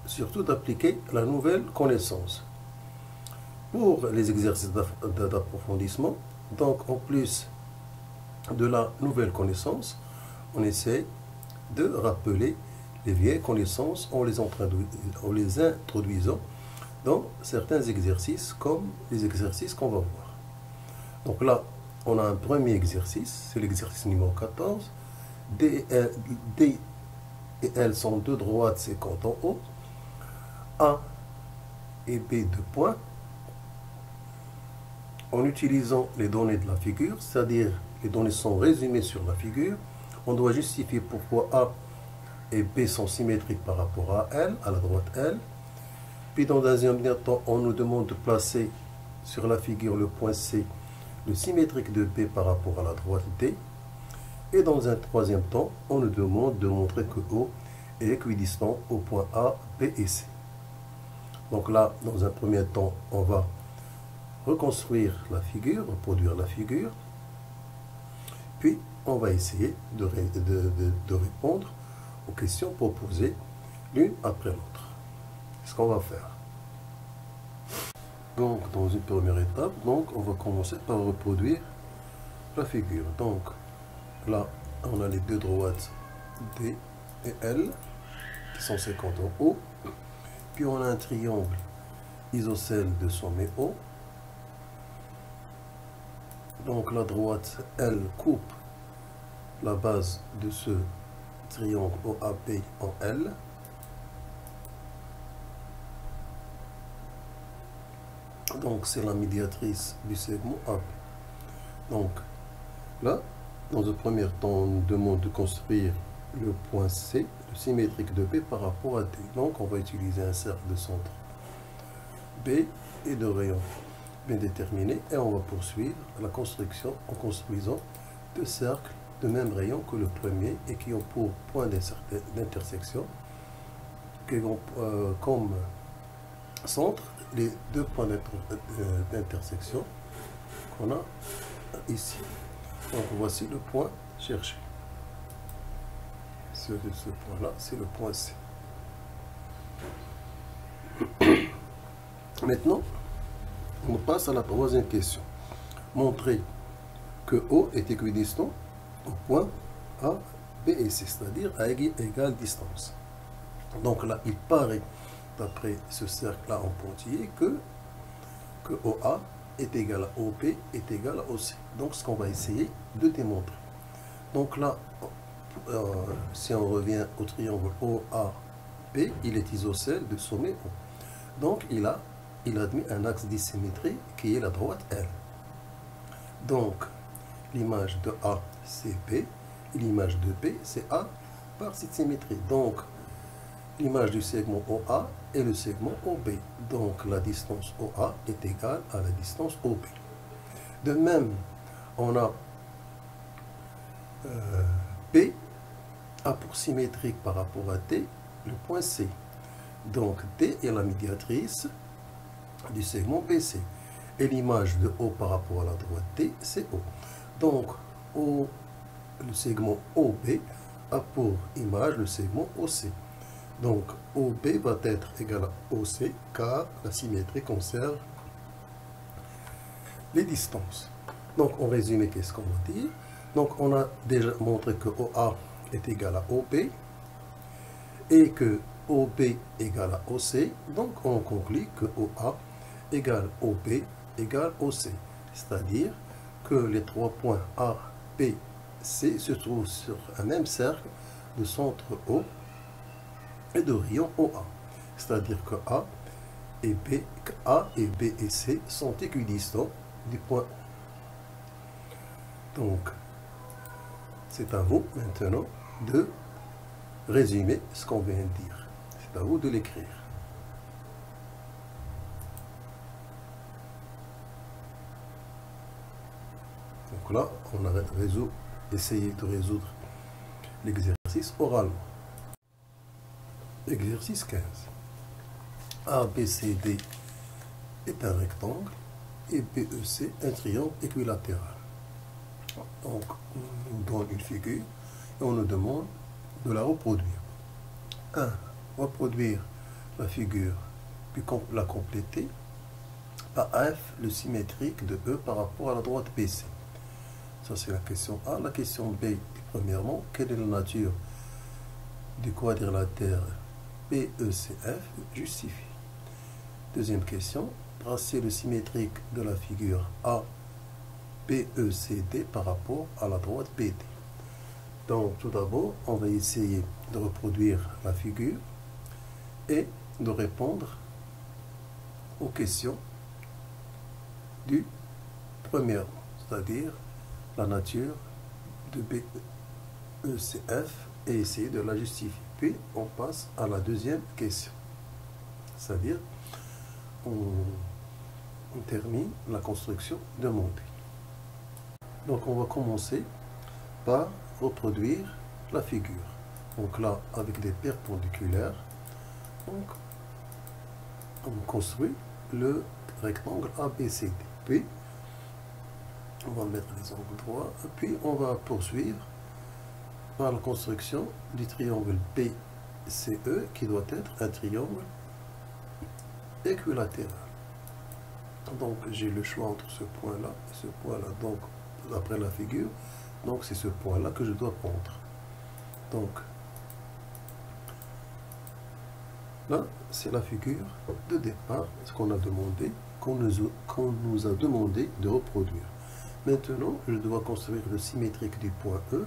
surtout d'appliquer la nouvelle connaissance. Pour les exercices d'approfondissement, donc en plus de la nouvelle connaissance, on essaie de rappeler les vieilles connaissances en les introduisant dans certains exercices comme les exercices qu'on va voir. Donc là, on a un premier exercice, c'est l'exercice numéro 14. D et L sont deux droites sécantes en haut. A et B, deux points. En utilisant les données de la figure, c'est-à-dire les données sont résumées sur la figure, on doit justifier pourquoi A et B sont symétriques par rapport à L, à la droite L. Puis dans un deuxième temps, on nous demande de placer sur la figure le point C, le symétrique de B par rapport à la droite D. Et dans un troisième temps, on nous demande de montrer que O est équidistant au point A, B et C. Donc là, dans un premier temps, on va reconstruire la figure, reproduire la figure. Puis, on va essayer de répondre aux questions proposées l'une après l'autre. C'est ce qu'on va faire. Donc, dans une première étape, on va commencer par reproduire la figure. Donc, là, on a les deux droites D et L qui sont sécantes en haut. Puis, on a un triangle isocèle de sommet O. Donc, la droite L coupe la base de ce triangle OAB en L. Donc, c'est la médiatrice du segment AB. Donc, là, dans un premier temps, on nous demande de construire le point C, le symétrique de B par rapport à D. Donc, on va utiliser un cercle de centre B et de rayon bien déterminé. Et on va poursuivre la construction en construisant deux cercles de même rayon que le premier et qui ont pour point d'intersection comme centre les deux points d'intersection qu'on a ici. Donc voici le point cherché. Ce point-là, c'est le point C. Maintenant, on passe à la troisième question. Montrer que O est équidistant au point A, B et C, c'est-à-dire à égale distance. Donc là, il paraît, d'après ce cercle-là en pointillé, que OA est égal à OB est égal à OC. Donc, ce qu'on va essayer de démontrer. Donc là, si on revient au triangle OAB, il est isocèle de sommet O. Donc, il admet un axe dissymétrie qui est la droite L. Donc, l'image de A, c'est B, et l'image de B, c'est A par cette symétrie. Donc, l'image du segment OA est le segment OB. Donc, la distance OA est égale à la distance OB. De même, on a B a pour symétrique par rapport à D le point C. Donc, D est la médiatrice du segment BC. Et l'image de O par rapport à la droite D, c'est O. Donc, le segment OB a pour image le segment OC. Donc, OB va être égal à OC car la symétrie conserve les distances. Donc, en résumé, qu'est-ce qu'on va dire? Donc, on a déjà montré que OA est égal à OB et que OB égale à OC. Donc, on conclut que OA égale OB égale OC. C'est-à-dire que les trois points A, B, C se trouvent sur un même cercle de centre O et de rayon OA. C'est-à-dire que A et B et C sont équidistants du point O. Donc, c'est à vous maintenant de résumer ce qu'on vient de dire. C'est à vous de l'écrire. Donc là, on a essayé de résoudre l'exercice oralement. Exercice 15. ABCD est un rectangle et BEC un triangle équilatéral. Donc, on nous donne une figure et on nous demande de la reproduire. 1. Reproduire la figure, puis la compléter par F, le symétrique de E par rapport à la droite BC. Ça, c'est la question A. La question B, premièrement, quelle est la nature du quadrilatère BECF? Justifie. Deuxième question, tracer le symétrique de la figure A BECD par rapport à la droite BD. Donc, tout d'abord, on va essayer de reproduire la figure et de répondre aux questions du premier, c'est-à-dire la nature de BECF et essayer de la justifier. Puis, on passe à la deuxième question, c'est-à-dire on termine la construction demandée. Donc, on va commencer par reproduire la figure. Donc là, avec des perpendiculaires, donc, on construit le rectangle ABCD. Puis, on va mettre les angles droits. Puis, on va poursuivre par la construction du triangle BCE qui doit être un triangle équilatéral. Donc, j'ai le choix entre ce point-là et ce point-là. Donc, d'après la figure, donc c'est ce point-là que je dois prendre. Donc, là, c'est la figure de départ, ce qu'on a demandé, qu'on nous a demandé de reproduire. Maintenant, je dois construire le symétrique du point E,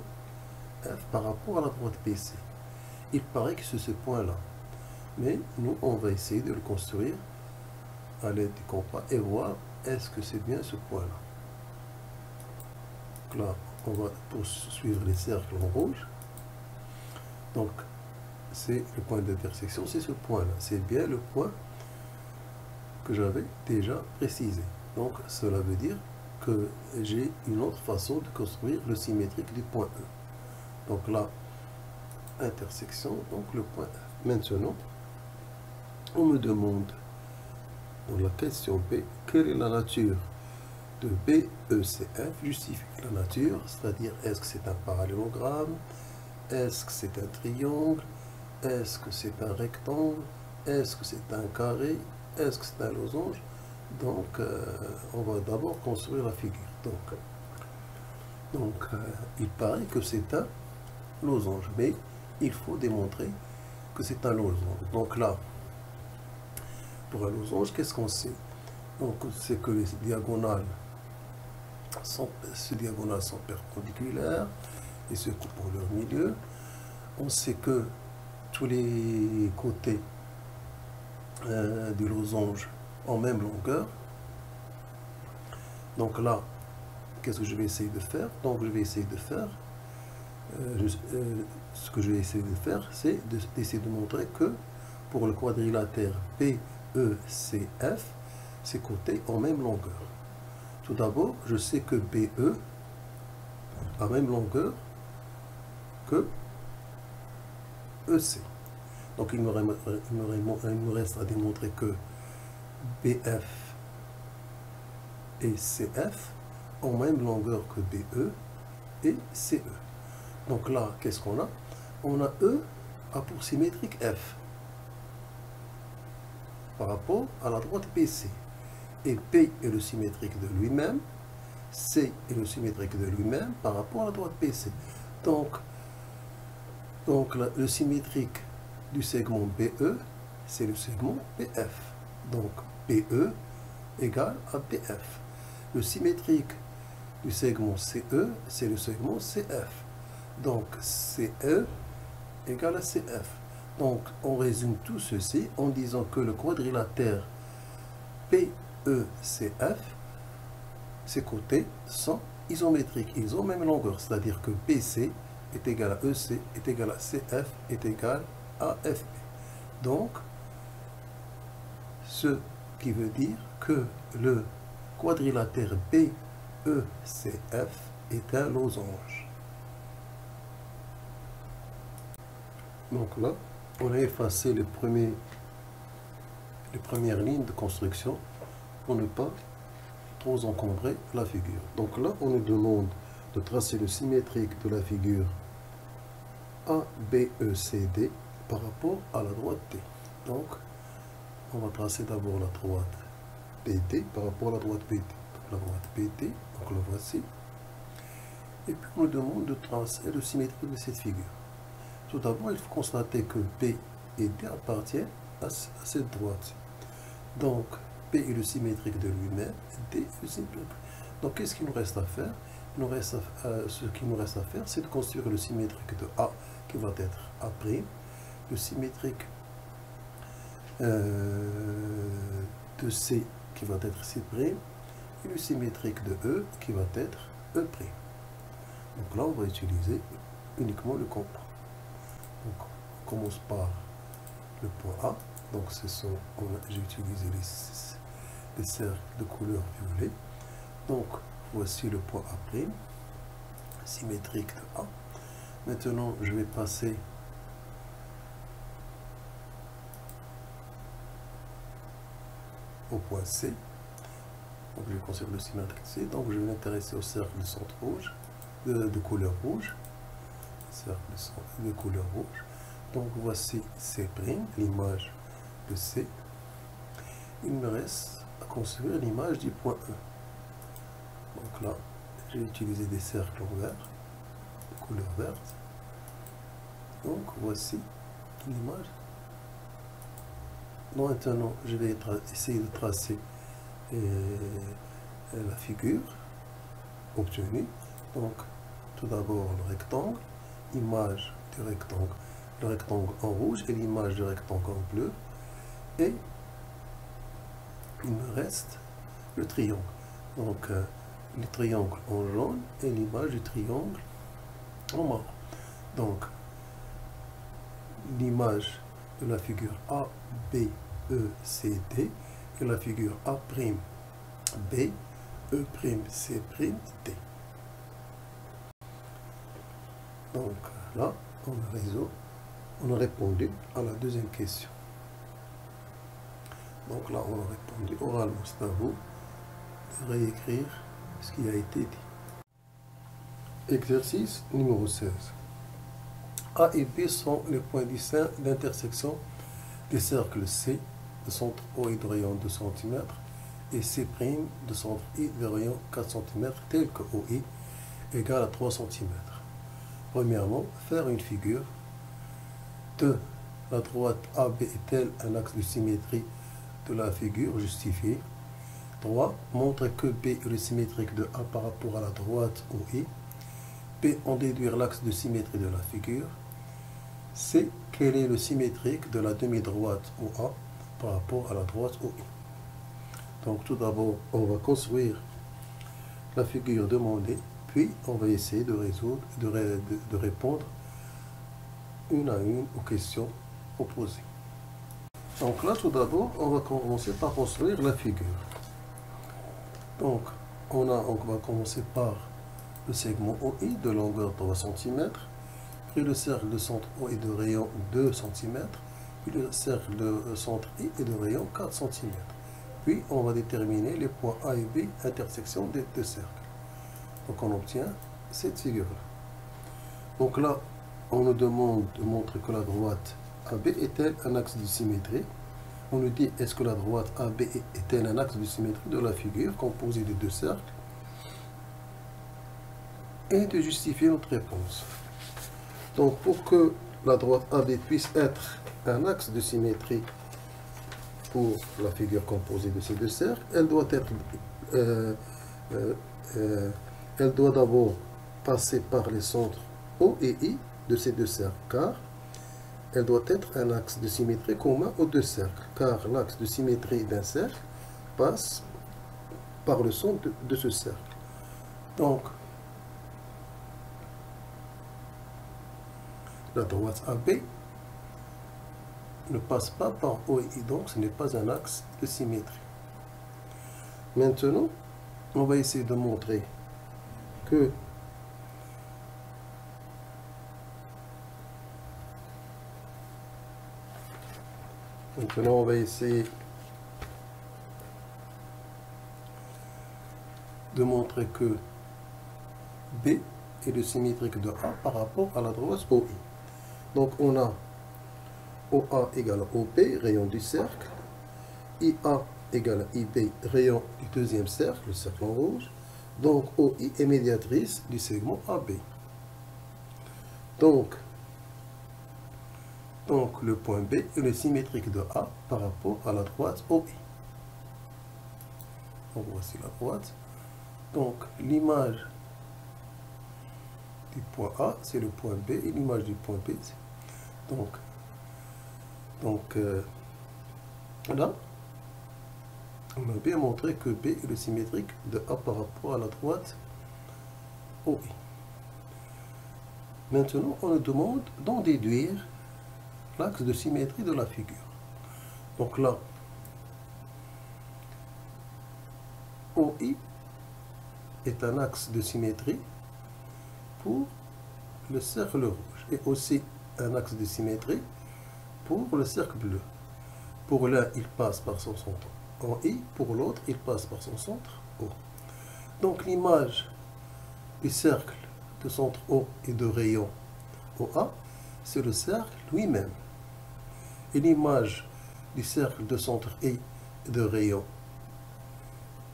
F, par rapport à la droite BC. Il paraît que c'est ce point-là. Mais nous, on va essayer de le construire à l'aide du compas et voir est-ce que c'est bien ce point-là. Là, on va poursuivre les cercles en rouge. Donc, c'est le point d'intersection, c'est ce point-là. C'est bien le point que j'avais déjà précisé. Donc, cela veut dire que j'ai une autre façon de construire le symétrique du point E. Donc là, intersection, donc le point F. Maintenant, on me demande dans la question B, quelle est la nature de BECF? Justifie la nature, c'est-à-dire est-ce que c'est un parallélogramme, est-ce que c'est un triangle, est-ce que c'est un rectangle, est-ce que c'est un carré, est-ce que c'est un losange? Donc, on va d'abord construire la figure. Donc, il paraît que c'est un losange, mais il faut démontrer que c'est un losange. Donc là, pour un losange, qu'est-ce qu'on sait? Donc, c'est que les diagonales sont perpendiculaires et se coupent en leur milieu. On sait que tous les côtés du losange ont même longueur. Donc là, qu'est-ce que je vais essayer de faire? Donc, je vais essayer de faire, ce que je vais essayer de faire, c'est d'essayer de montrer que pour le quadrilatère BECF, ces côtés ont même longueur. Tout d'abord, je sais que BE a même longueur que EC. Donc, il me reste à démontrer que BF et CF ont même longueur que BE et CE. Donc là, qu'est-ce qu'on a? On a E a pour symétrique F par rapport à la droite BC. Et P est le symétrique de lui-même, C est le symétrique de lui-même par rapport à la droite BC. Donc le symétrique du segment BE, c'est le segment BF. Donc BE égale à BF. Le symétrique du segment CE, c'est le segment CF. Donc CE égale à CF. Donc on résume tout ceci en disant que le quadrilatère PECF, ses côtés sont isométriques. Ils ont même longueur, c'est-à-dire que BC est égal à EC, est égal à CF, est égal à FP. Donc, ce qui veut dire que le quadrilatère BECF est un losange. Donc là, on a effacé les premières lignes de construction pour ne pas trop encombrer la figure. Donc là, on nous demande de tracer le symétrique de la figure ABECD par rapport à la droite T. Donc, on va tracer d'abord la droite BD par rapport à la droite BD. Donc la droite BD, donc la voici. Et puis on nous demande de tracer le symétrique de cette figure. Tout d'abord, il faut constater que P et D appartiennent à cette droite. Donc, P est le symétrique de lui-même, D est le symétrique. Donc, qu'est-ce qu'il nous reste à faire? Ce qu'il nous reste à faire, c'est de construire le symétrique de A, qui va être A', le symétrique de C, qui va être C', et le symétrique de E, qui va être E'. Donc là, on va utiliser uniquement le compas. Donc, on commence par le point A. Donc, j'ai utilisé les cercles de couleur violet. Donc, voici le point A', symétrique de A. Maintenant, je vais passer au point C. Donc, je conserve le symétrique C. Donc, je vais m'intéresser au cercle de centre rouge, de couleur rouge. Cercle de couleur rouge. Donc, voici C', l'image de C. Il me reste à construire l'image du point E. Donc là, j'ai utilisé des cercles en vert, de couleur verte. Donc, voici l'image. Maintenant, je vais essayer de tracer la figure obtenue. Donc, tout d'abord, le rectangle, image du rectangle, le rectangle en rouge et l'image du rectangle en bleu. Et il me reste le triangle. Donc, le triangle en jaune et l'image du triangle en marron. Donc, l'image de la figure A, B, E, C, D et la figure A', B, E', C', D. Donc là, on a répondu à la deuxième question. Donc là, on a répondu oralement. C'est à vous de réécrire ce qui a été dit. Exercice numéro 16. A et B sont les points distincts d'intersection des cercles C de centre OI de rayon 2 cm et C' de centre I de rayon 4 cm tel que OI égale à 3 cm. Premièrement, faire une figure de la droite AB est-elle un axe de symétrie de la figure justifiée. 3. Montrer que B est le symétrique de A par rapport à la droite OI. B. En déduire l'axe de symétrie de la figure. C. Quel est le symétrique de la demi-droite OA par rapport à la droite OI. Donc tout d'abord, on va construire la figure demandée, puis on va essayer de résoudre, de répondre une à une aux questions proposées. Donc là, tout d'abord, on va commencer par construire la figure. Donc, on va commencer par le segment OI de longueur 3 cm, puis le cercle de centre OI de rayon 2 cm, puis le cercle de centre I est de rayon 4 cm. Puis, on va déterminer les points A et B, intersection des deux cercles. Donc, on obtient cette figure-là. Donc là, on nous demande de montrer que la droite AB est-elle un axe de symétrie. On nous dit, est-ce que la droite AB est-elle un axe de symétrie de la figure composée de deux cercles? Et de justifier notre réponse. Donc, pour que la droite AB puisse être un axe de symétrie pour la figure composée de ces deux cercles, elle doit d'abord passer par les centres O et I de ces deux cercles, car elle doit être un axe de symétrie commun aux deux cercles, car l'axe de symétrie d'un cercle passe par le centre de ce cercle. Donc, la droite AB ne passe pas par O et I, donc ce n'est pas un axe de symétrie. Maintenant, on va essayer de montrer que B est le symétrique de A par rapport à la droite OI. Donc on a OA égale OB, rayon du cercle, IA égale IB, rayon du deuxième cercle, le cercle en rouge. Donc OI est médiatrice du segment AB. Donc le point B est le symétrique de A par rapport à la droite OI. Donc voici la droite. Donc l'image du point A, c'est le point B, et l'image du point B, là, on a bien montré que B est le symétrique de A par rapport à la droite OI. Maintenant, on nous demande d'en déduire l'axe de symétrie de la figure. Donc là, OI est un axe de symétrie pour le cercle rouge et aussi un axe de symétrie pour le cercle bleu. Pour l'un, il passe par son centre en I, pour l'autre, il passe par son centre O. Donc l'image du cercle de centre O et de rayon OA, c'est le cercle lui-même. Et l'image du cercle de centre I de rayon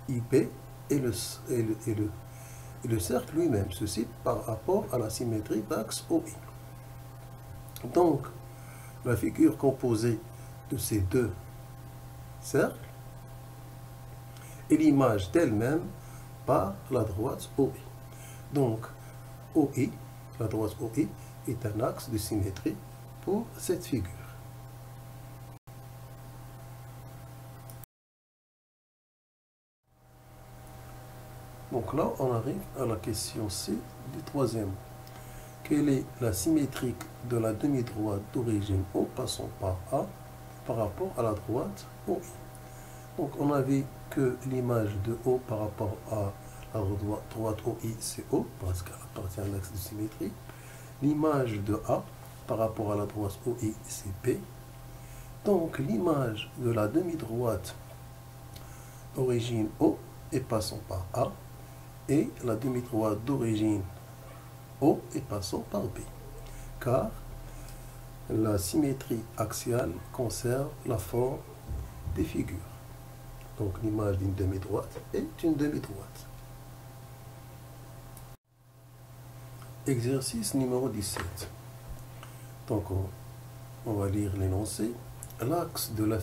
IB est le cercle lui-même, ceci par rapport à la symétrie d'axe OI. Donc, la figure composée de ces deux cercles est l'image d'elle-même par la droite OI. Donc, OI, la droite OI, est un axe de symétrie pour cette figure. Donc là, on arrive à la question C du troisième. Quelle est la symétrie de la demi-droite d'origine O passant par A par rapport à la droite OI? Donc on a vu que l'image de O par rapport à la droite OI, c'est O, parce qu'elle appartient à l'axe de symétrie. L'image de A par rapport à la droite OI, c'est P. Donc l'image de la demi-droite d'origine O et passant par A, et la demi-droite d'origine O et passant par B, car la symétrie axiale conserve la forme des figures. Donc l'image d'une demi-droite est une demi-droite. Exercice numéro 17. Donc on va lire l'énoncé. L'axe de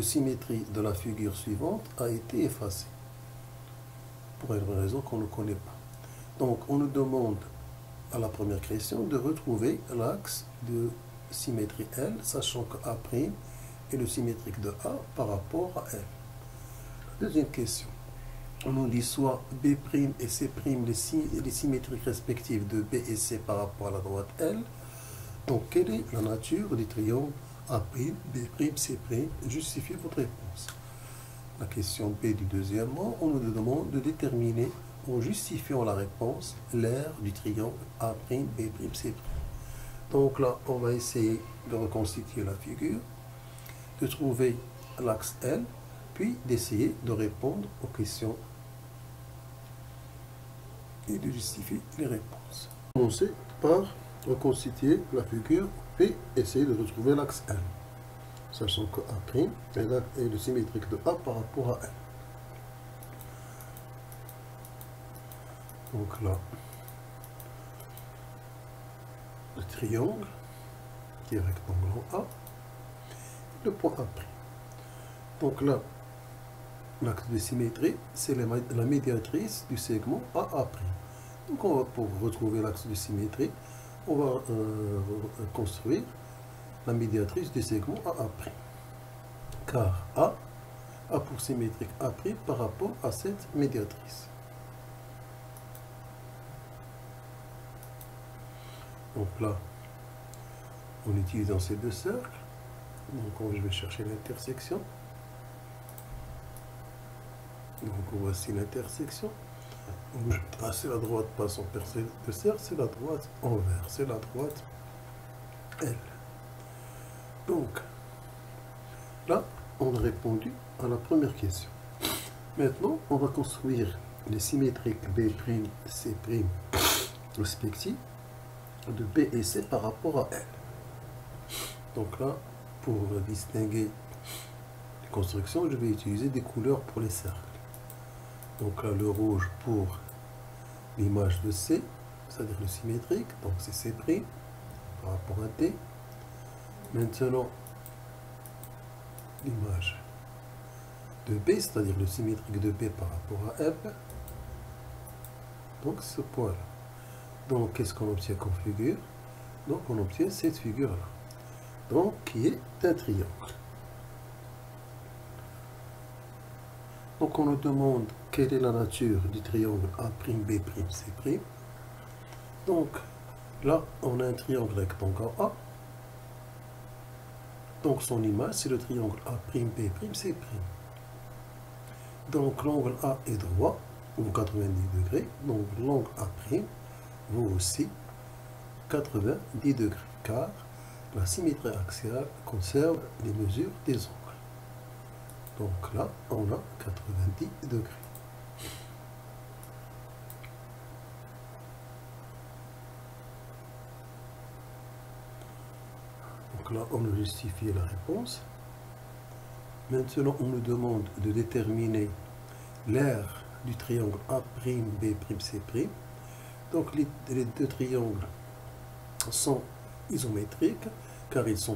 symétrie de la figure suivante a été effacé, pour une raison qu'on ne connaît pas. Donc, on nous demande à la première question de retrouver l'axe de symétrie L, sachant que A' est le symétrique de A par rapport à L. Deuxième question. On nous dit soit B' et C', les symétriques respectives de B et C par rapport à la droite L. Donc, quelle est la nature du triangle A', B', C'? Justifiez votre réponse. La question B du deuxième mot, on nous demande de déterminer, en justifiant la réponse, l'aire du triangle A', B', C'. Donc là, on va essayer de reconstituer la figure, de trouver l'axe L, puis d'essayer de répondre aux questions et de justifier les réponses. Commencer par reconstituer la figure, puis essayer de retrouver l'axe L, sachant que A' est le symétrique de A par rapport à L. Donc là, le triangle qui est rectangle en A, le point A'. Donc là, l'axe de symétrie, c'est la médiatrice du segment AA'. Donc on va, pour retrouver l'axe de symétrie, on va construire la médiatrice du segment AA'. Car A a pour symétrique A' par rapport à cette médiatrice. Donc là, en utilisant ces deux cercles, donc je vais chercher l'intersection. Donc voici l'intersection. Je vais tracer la droite passant par ces deux cercles, c'est la droite envers, c'est la droite L. Donc là, on a répondu à la première question. Maintenant, on va construire les symétriques B', C' respectifs de B et C par rapport à L. Donc là, pour distinguer les constructions, je vais utiliser des couleurs pour les cercles. Donc là, le rouge pour l'image de C, c'est-à-dire le symétrique, donc c'est C' par rapport à D. Maintenant, l'image de B, c'est-à-dire le symétrique de B par rapport à F, donc ce point-là. Donc, qu'est-ce qu'on obtient comme figure? Donc, on obtient cette figure-là, donc qui est un triangle. Donc, on nous demande quelle est la nature du triangle A'B', C'. Donc, là, on a un triangle rectangle A. Donc, son image, c'est le triangle A'B', C'. Donc, l'angle A est droit, ou 90 degrés. Donc, l'angle A' vaut aussi 90 degrés, car la symétrie axiale conserve les mesures des angles. Donc là, on a 90 degrés. Donc là, on a justifié la réponse. Maintenant, on nous demande de déterminer l'aire du triangle A'B', C'. Donc les deux triangles sont isométriques car ils sont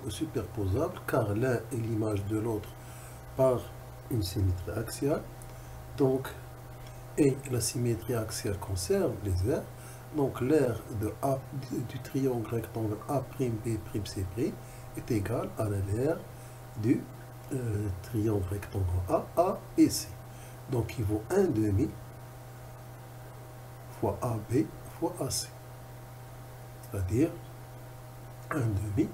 superposables, car l'un est l'image de l'autre par une symétrie axiale. Donc, et la symétrie axiale conserve les aires. Donc l'aire du triangle rectangle A'B', C' est égale à l'aire du triangle rectangle A et C. Donc il vaut 1/2 fois AB fois AC. C'est-à-dire 1/2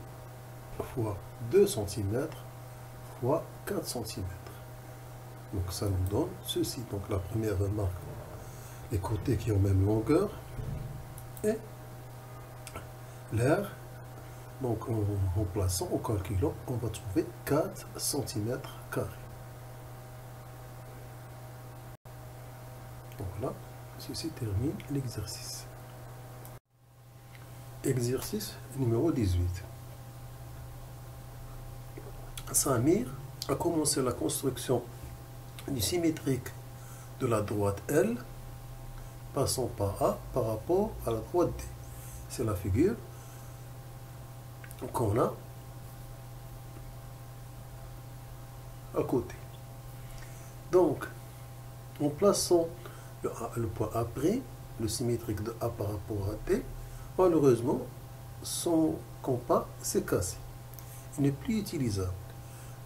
fois 2 cm fois 4 cm. Donc ça nous donne ceci. Donc la première remarque, les côtés qui ont même longueur, et l'aire, donc en remplaçant, en calculant, on va trouver 4 cm². Donc voilà, ceci termine l'exercice. Exercice numéro 18. Samir a commencé la construction du symétrique de la droite L passant par A par rapport à la droite D. C'est la figure qu'on a à côté. Donc, en plaçant le point A', le symétrique de A par rapport à D, malheureusement, son compas s'est cassé. Il n'est plus utilisable.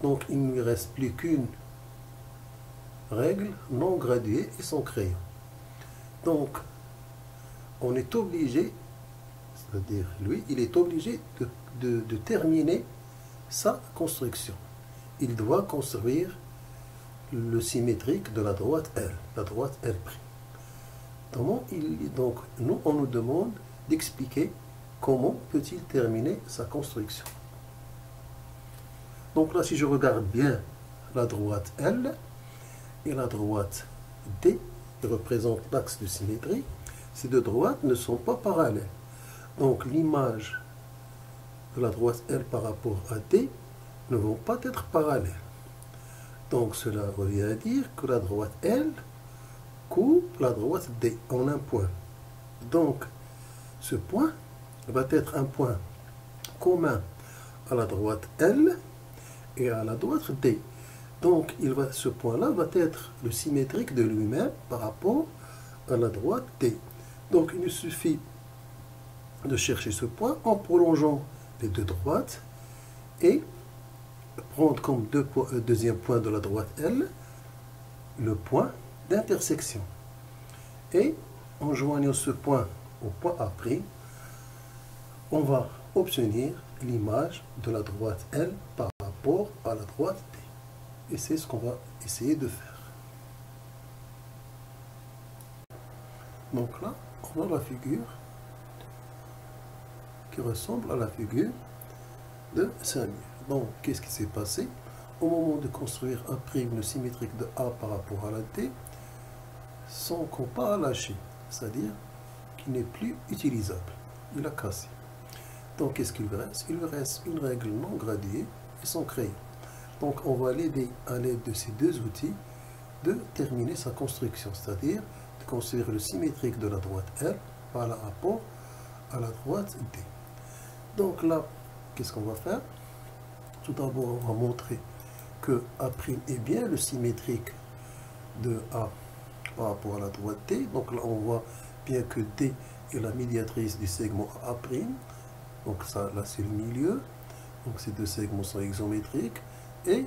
Donc, il ne lui reste plus qu'une règle non graduée et son crayon. Donc, on est obligé, c'est-à-dire lui, il est obligé de terminer sa construction. Il doit construire le symétrique de la droite L, la droite L'. Donc, nous, on nous demande d'expliquer comment peut-il terminer sa construction. Donc là, si je regarde bien la droite L et la droite D, qui représentent l'axe de symétrie, ces deux droites ne sont pas parallèles. Donc l'image de la droite L par rapport à D ne vont pas être parallèles. Donc cela revient à dire que la droite L coupe la droite D en un point. Donc ce point va être un point commun à la droite L et à la droite D. Donc ce point-là va être le symétrique de lui-même par rapport à la droite D. Donc il nous suffit de chercher ce point en prolongeant les deux droites et prendre comme deuxième point de la droite L le point d'intersection. Et en joignant ce point au point A', on va obtenir l'image de la droite L par rapport à la droite D. Et c'est ce qu'on va essayer de faire. Donc là, on a la figure qui ressemble à la figure de Samuel. Donc, qu'est-ce qui s'est passé? Au moment de construire un prisme symétrique de A par rapport à la D, son compas a lâché, c'est-à-dire qu'il n'est plus utilisable. Il a cassé. Donc, qu'est-ce qu'il lui reste? Il lui reste une règle non gradiée et son crayon. Donc, on va l'aider à l'aide de ces deux outils de terminer sa construction, c'est-à-dire de construire le symétrique de la droite L par rapport à la droite D. Donc là, qu'est-ce qu'on va faire? Tout d'abord, on va montrer que A' est bien le symétrique de A par rapport à la droite D. Donc là, on voit bien que D est la médiatrice du segment A'. Donc ça, là, c'est le milieu. Donc ces deux segments sont isométriques. Et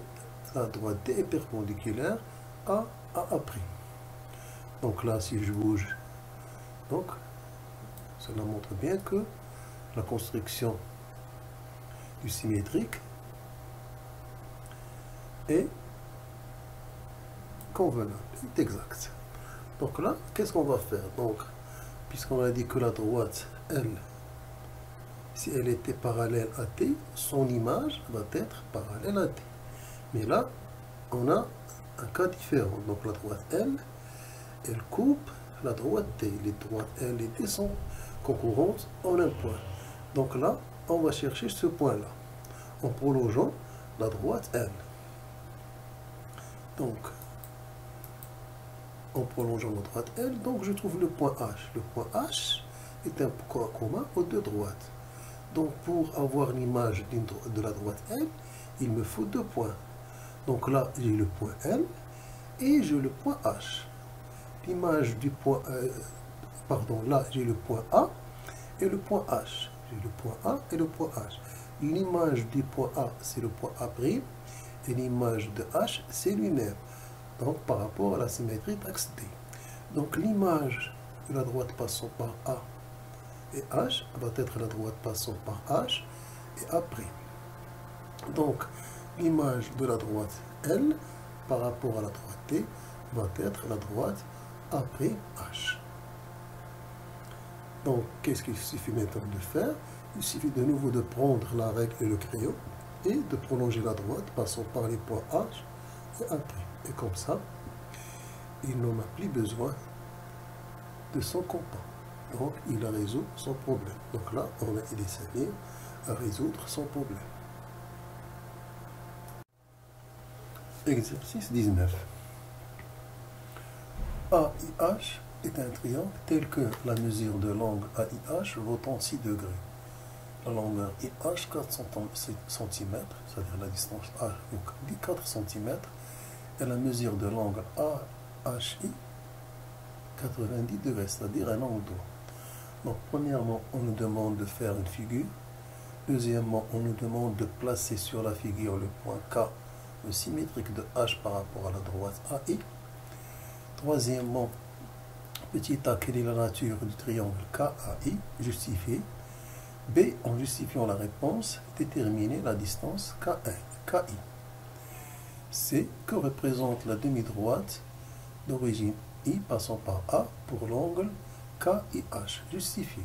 la droite D est perpendiculaire à A'. Donc là, si je bouge, donc cela montre bien que la construction du symétrique est convenable, est exact. Donc là, qu'est-ce qu'on va faire? Donc, puisqu'on a dit que la droite L, si elle était parallèle à T, son image va être parallèle à T. Mais là, on a un cas différent. Donc la droite L, elle coupe la droite D. Les droites L et D sont concurrentes en un point. Donc là, on va chercher ce point-là en prolongeant la droite L. Donc, en prolongeant la droite L, donc je trouve le point H. Le point H est un point commun aux deux droites. Donc, pour avoir l'image de la droite L, il me faut deux points. Donc là, j'ai le point L et j'ai le point H. L'image du point... là, j'ai le point A et le point H. J'ai le point A et le point H. L'image du point A, c'est le point A', et l'image de H, c'est lui-même. Donc, par rapport à la symétrie d'axe D. Donc, l'image de la droite passant par A et H va être la droite passant par H et A'. Donc, l'image de la droite L par rapport à la droite D va être la droite H. Donc, qu'est-ce qu'il suffit maintenant de faire? Il suffit de nouveau de prendre la règle et le crayon et de prolonger la droite passant par les points H et A'. Et comme ça, il n'en a plus besoin de son compas. Donc, il a résolu son problème. Donc là, on a aidé Samir à résoudre son problème. Exercice 19. AIH est un triangle tel que la mesure de l'angle AIH vaut 36 degrés. La longueur IH 4 cm, c'est-à-dire la distance A vaut 4 cm, et la mesure de l'angle AHI 90 degrés, c'est-à-dire un angle droit. Donc, premièrement, on nous demande de faire une figure. Deuxièmement, on nous demande de placer sur la figure le point K, le symétrique de H par rapport à la droite AI. Troisièmement, petit a, quelle est la nature du triangle KAI? Justifié. B, en justifiant la réponse, déterminer la distance KI. C, que représente la demi-droite d'origine I passant par A pour l'angle KIH? Justifié.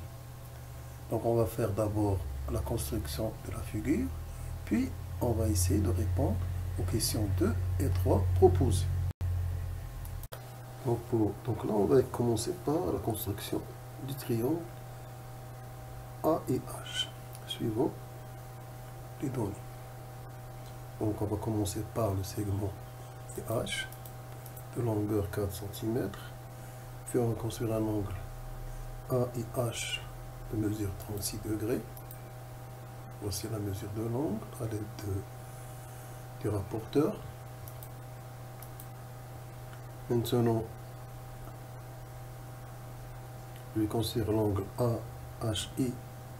Donc on va faire d'abord la construction de la figure, puis on va essayer de répondre aux questions 2 et 3 proposées. Donc là, on va commencer par la construction du triangle A et H, suivant les données. Donc on va commencer par le segment H, de longueur 4 cm, puis on va construire un angle A et H de mesure 36 degrés. Voici la mesure de l'angle à l'aide du rapporteur. Maintenant, je vais construire l'angle AHI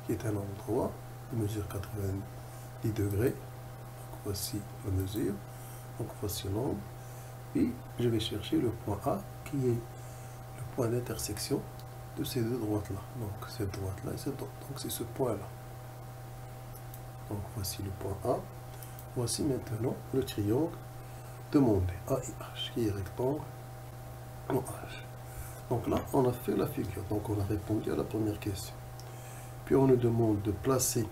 qui est un angle droit de mesure 90 degrés. Donc voici la mesure. Donc voici l'angle. Puis je vais chercher le point A qui est le point d'intersection de ces deux droites-là. Donc cette droite-là et cette droite. Donc c'est ce point-là. Donc voici le point A. Voici maintenant le triangle demandé, A et H, qui est rectangle en H. Donc là, on a fait la figure. Donc on a répondu à la première question. Puis on nous demande de placer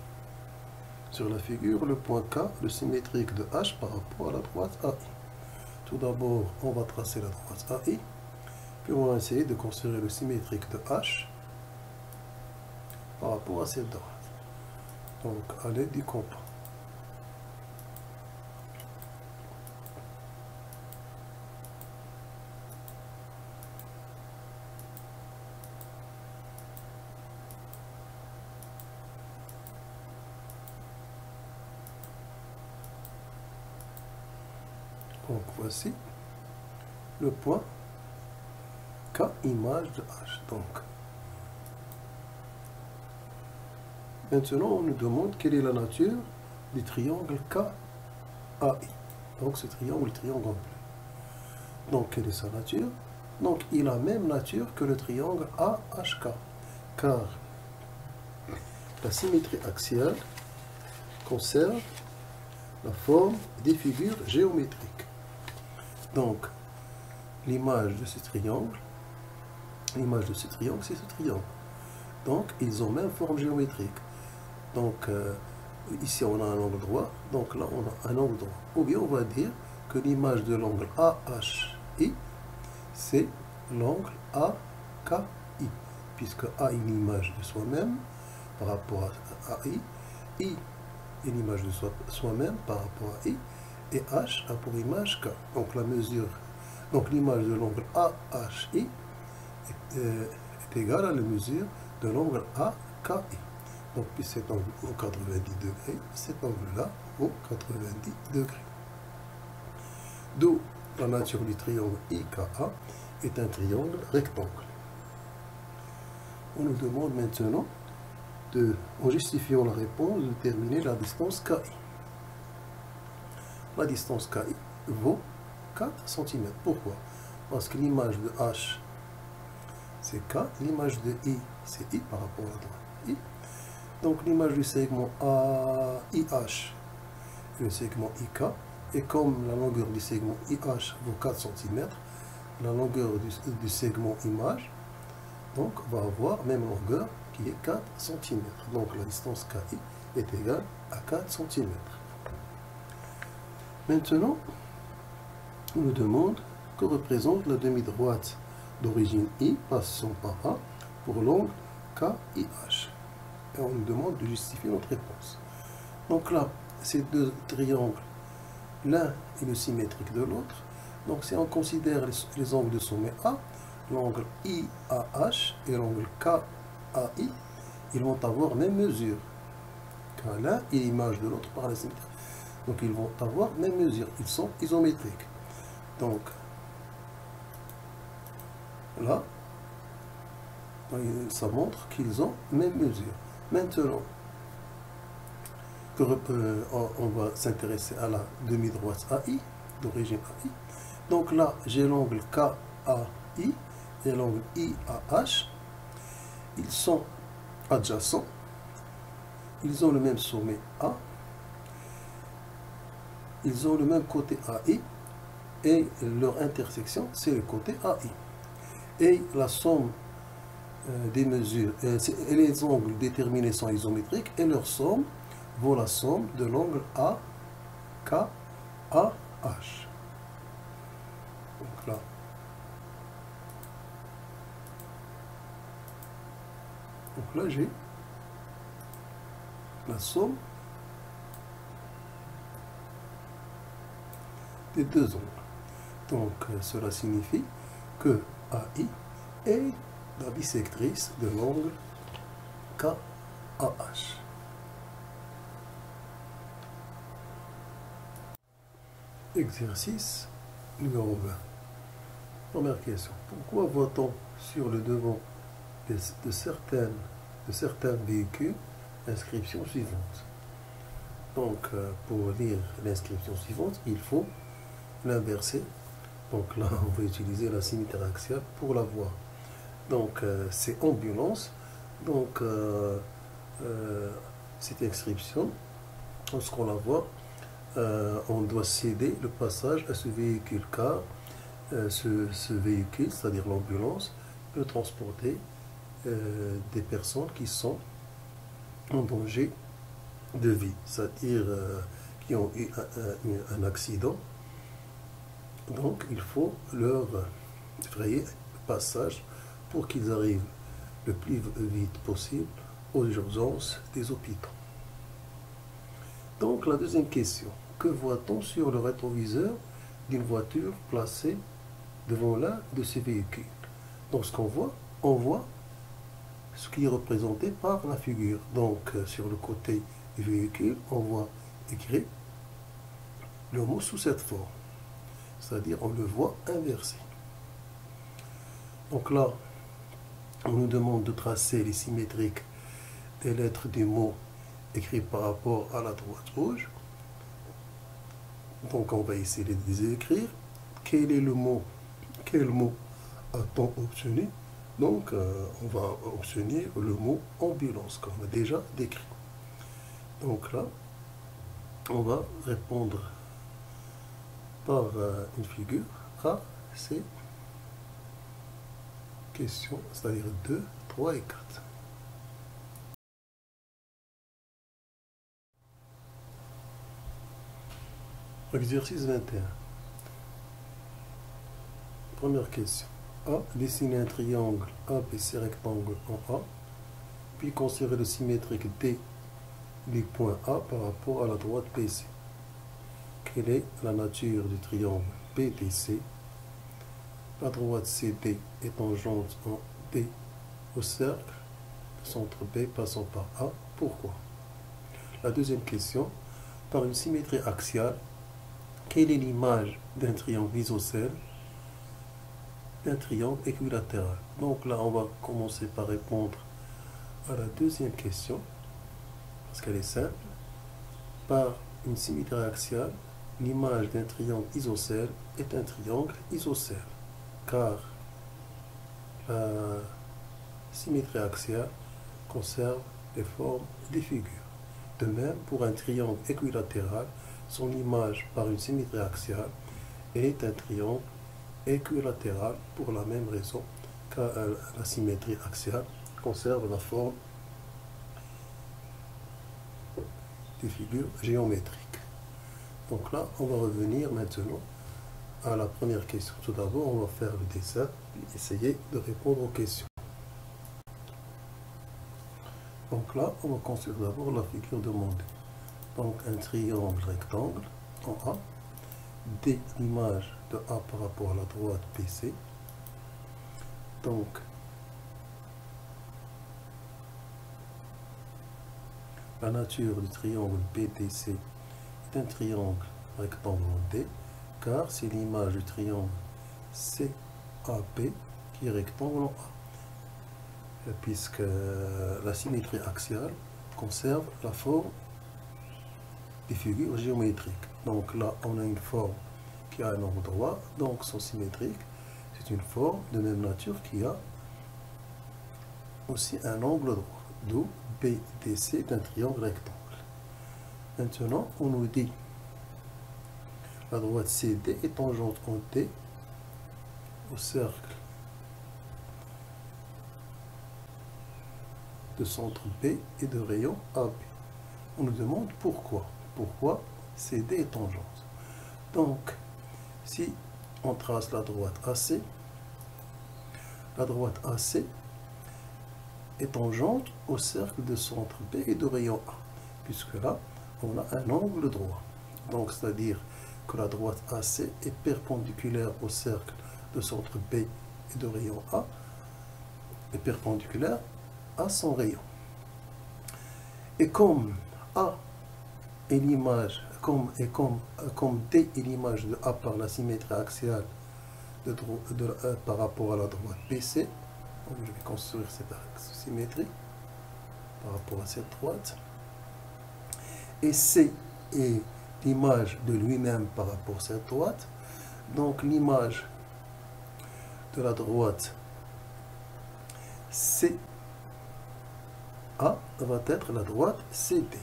sur la figure le point K, le symétrique de H par rapport à la droite AI. Tout d'abord, on va tracer la droite AI. Puis on va essayer de construire le symétrique de H par rapport à cette droite. Donc à l'aide du compas. Donc voici le point K image de H. Donc maintenant on nous demande quelle est la nature du triangle KAI. Donc ce triangle en bleu. Donc quelle est sa nature? Donc il a la même nature que le triangle AHK, car la symétrie axiale conserve la forme des figures géométriques. Donc, l'image de ce triangle, c'est ce triangle. Donc, ils ont même forme géométrique. Donc, ici, on a un angle droit. Donc, là, on a un angle droit. Ou bien, on va dire que l'image de l'angle AHI, c'est l'angle AKI. Puisque A est une image de soi-même par rapport à I. I est l'image de soi-même par rapport à I. Et H a pour image K. Donc la mesure, donc l'image de l'angle AHI est égale à la mesure de l'angle AKI. Donc puis cet angle au 90 degrés, cet angle-là au 90 degrés. D'où la nature du triangle IKA est un triangle rectangle. On nous demande maintenant, en justifiant la réponse, de déterminer la distance KI. La distance KI vaut 4 cm. Pourquoi? Parce que l'image de H, c'est K. L'image de I, c'est I par rapport à la droite I. Donc l'image du segment IH est le segment IK. Et comme la longueur du segment IH vaut 4 cm, la longueur du segment image donc, va avoir même longueur qui est 4 cm. Donc la distance KI est égale à 4 cm. Maintenant, on nous demande que représente la demi-droite d'origine I passant par A pour l'angle KIH. Et on nous demande de justifier notre réponse. Donc là, ces deux triangles, l'un est le symétrique de l'autre. Donc si on considère les angles de sommet A, l'angle IAH et l'angle KAI, ils vont avoir même mesure. Car l'un est l'image de l'autre par la symétrie. Donc ils vont avoir même mesure, ils sont isométriques. Donc là, ça montre qu'ils ont même mesure. Maintenant, on va s'intéresser à la demi-droite AI, d'origine AI. Donc là, j'ai l'angle KAI et l'angle IAH. Ils sont adjacents. Ils ont le même sommet A. Ils ont le même côté AI. Et leur intersection, c'est le côté AI. Et la somme des mesures, et les angles déterminés sont isométriques, et leur somme vaut la somme de l'angle K, A, H. Donc là j'ai la somme des deux angles. Donc cela signifie que AI est la bisectrice de l'angle KAH. Exercice numéro 20. Première question. Pourquoi voit-on sur le devant de certains véhicules l'inscription suivante? Donc pour lire l'inscription suivante, il faut l'inverser. Donc là, on va utiliser la symétrie axiale pour la voir. Donc c'est ambulance. Donc cette inscription, lorsqu'on la voit, on doit céder le passage à ce véhicule car ce véhicule, c'est-à-dire l'ambulance, peut transporter des personnes qui sont en danger de vie, c'est-à-dire qui ont eu un accident. Donc il faut leur frayer le passage pour qu'ils arrivent le plus vite possible aux urgences des hôpitaux. Donc la deuxième question, que voit-on sur le rétroviseur d'une voiture placée devant l'un de ces véhicules? Donc ce qu'on voit, on voit ce qui est représenté par la figure. Donc sur le côté du véhicule, on voit écrit le mot sous cette forme, c'est-à-dire on le voit inversé. Donc là, on nous demande de tracer les symétriques des lettres des mots écrits par rapport à la droite rouge. Donc on va essayer de les écrire. Quel est le mot? Quel mot a-t-on obtenu? Donc on va obtenir le mot ambulance, comme on a déjà décrit. Donc là, on va répondre par une figure à ces questions, c'est-à-dire 2, 3 et 4. Exercice 21. Première question. A. Dessiner un triangle ABC rectangle en A, puis conserver le symétrique D du point A par rapport à la droite BC. Quelle est la nature du triangle BDC? La droite CD est tangente en B au cercle, le centre B passant par A. Pourquoi? La deuxième question. Par une symétrie axiale, quelle est l'image d'un triangle isocèle, d'un triangle équilatéral? Donc là, on va commencer par répondre à la deuxième question, parce qu'elle est simple. Par une symétrie axiale, l'image d'un triangle isocèle est un triangle isocèle, car la symétrie axiale conserve les formes des figures. De même, pour un triangle équilatéral, son image par une symétrie axiale est un triangle équilatéral pour la même raison, car la symétrie axiale conserve la forme des figures géométriques. Donc là, on va revenir maintenant à la première question. Tout d'abord, on va faire le dessin et essayer de répondre aux questions. Donc là, on va construire d'abord la figure demandée. Donc un triangle rectangle en A, D l'image de A par rapport à la droite BC. Donc la nature du triangle BDC est un triangle rectangle en D, car c'est l'image du triangle CAP qui est rectangle en A, puisque la symétrie axiale conserve la forme des figures géométriques. Donc là, on a une forme qui a un angle droit, donc son symétrique, c'est une forme de même nature qui a aussi un angle droit, d'où BDC est un triangle rectangle. Maintenant, on nous dit la droite CD est tangente en D au cercle de centre B et de rayon AB. On nous demande pourquoi. Pourquoi CD est tangente. Donc, si on trace la droite AC, la droite AC est tangente au cercle de centre B et de rayon A, puisque là, on a un angle droit. Donc, c'est-à-dire que la droite AC est perpendiculaire au cercle de centre B et de rayon A, est perpendiculaire à son rayon. Et comme A est l'image, comme D est l'image de A par la symétrie axiale par rapport à la droite BC, donc je vais construire cette symétrie par rapport à cette droite, et C est l'image de lui-même par rapport à cette droite, donc l'image de la droite CA va être la droite CD.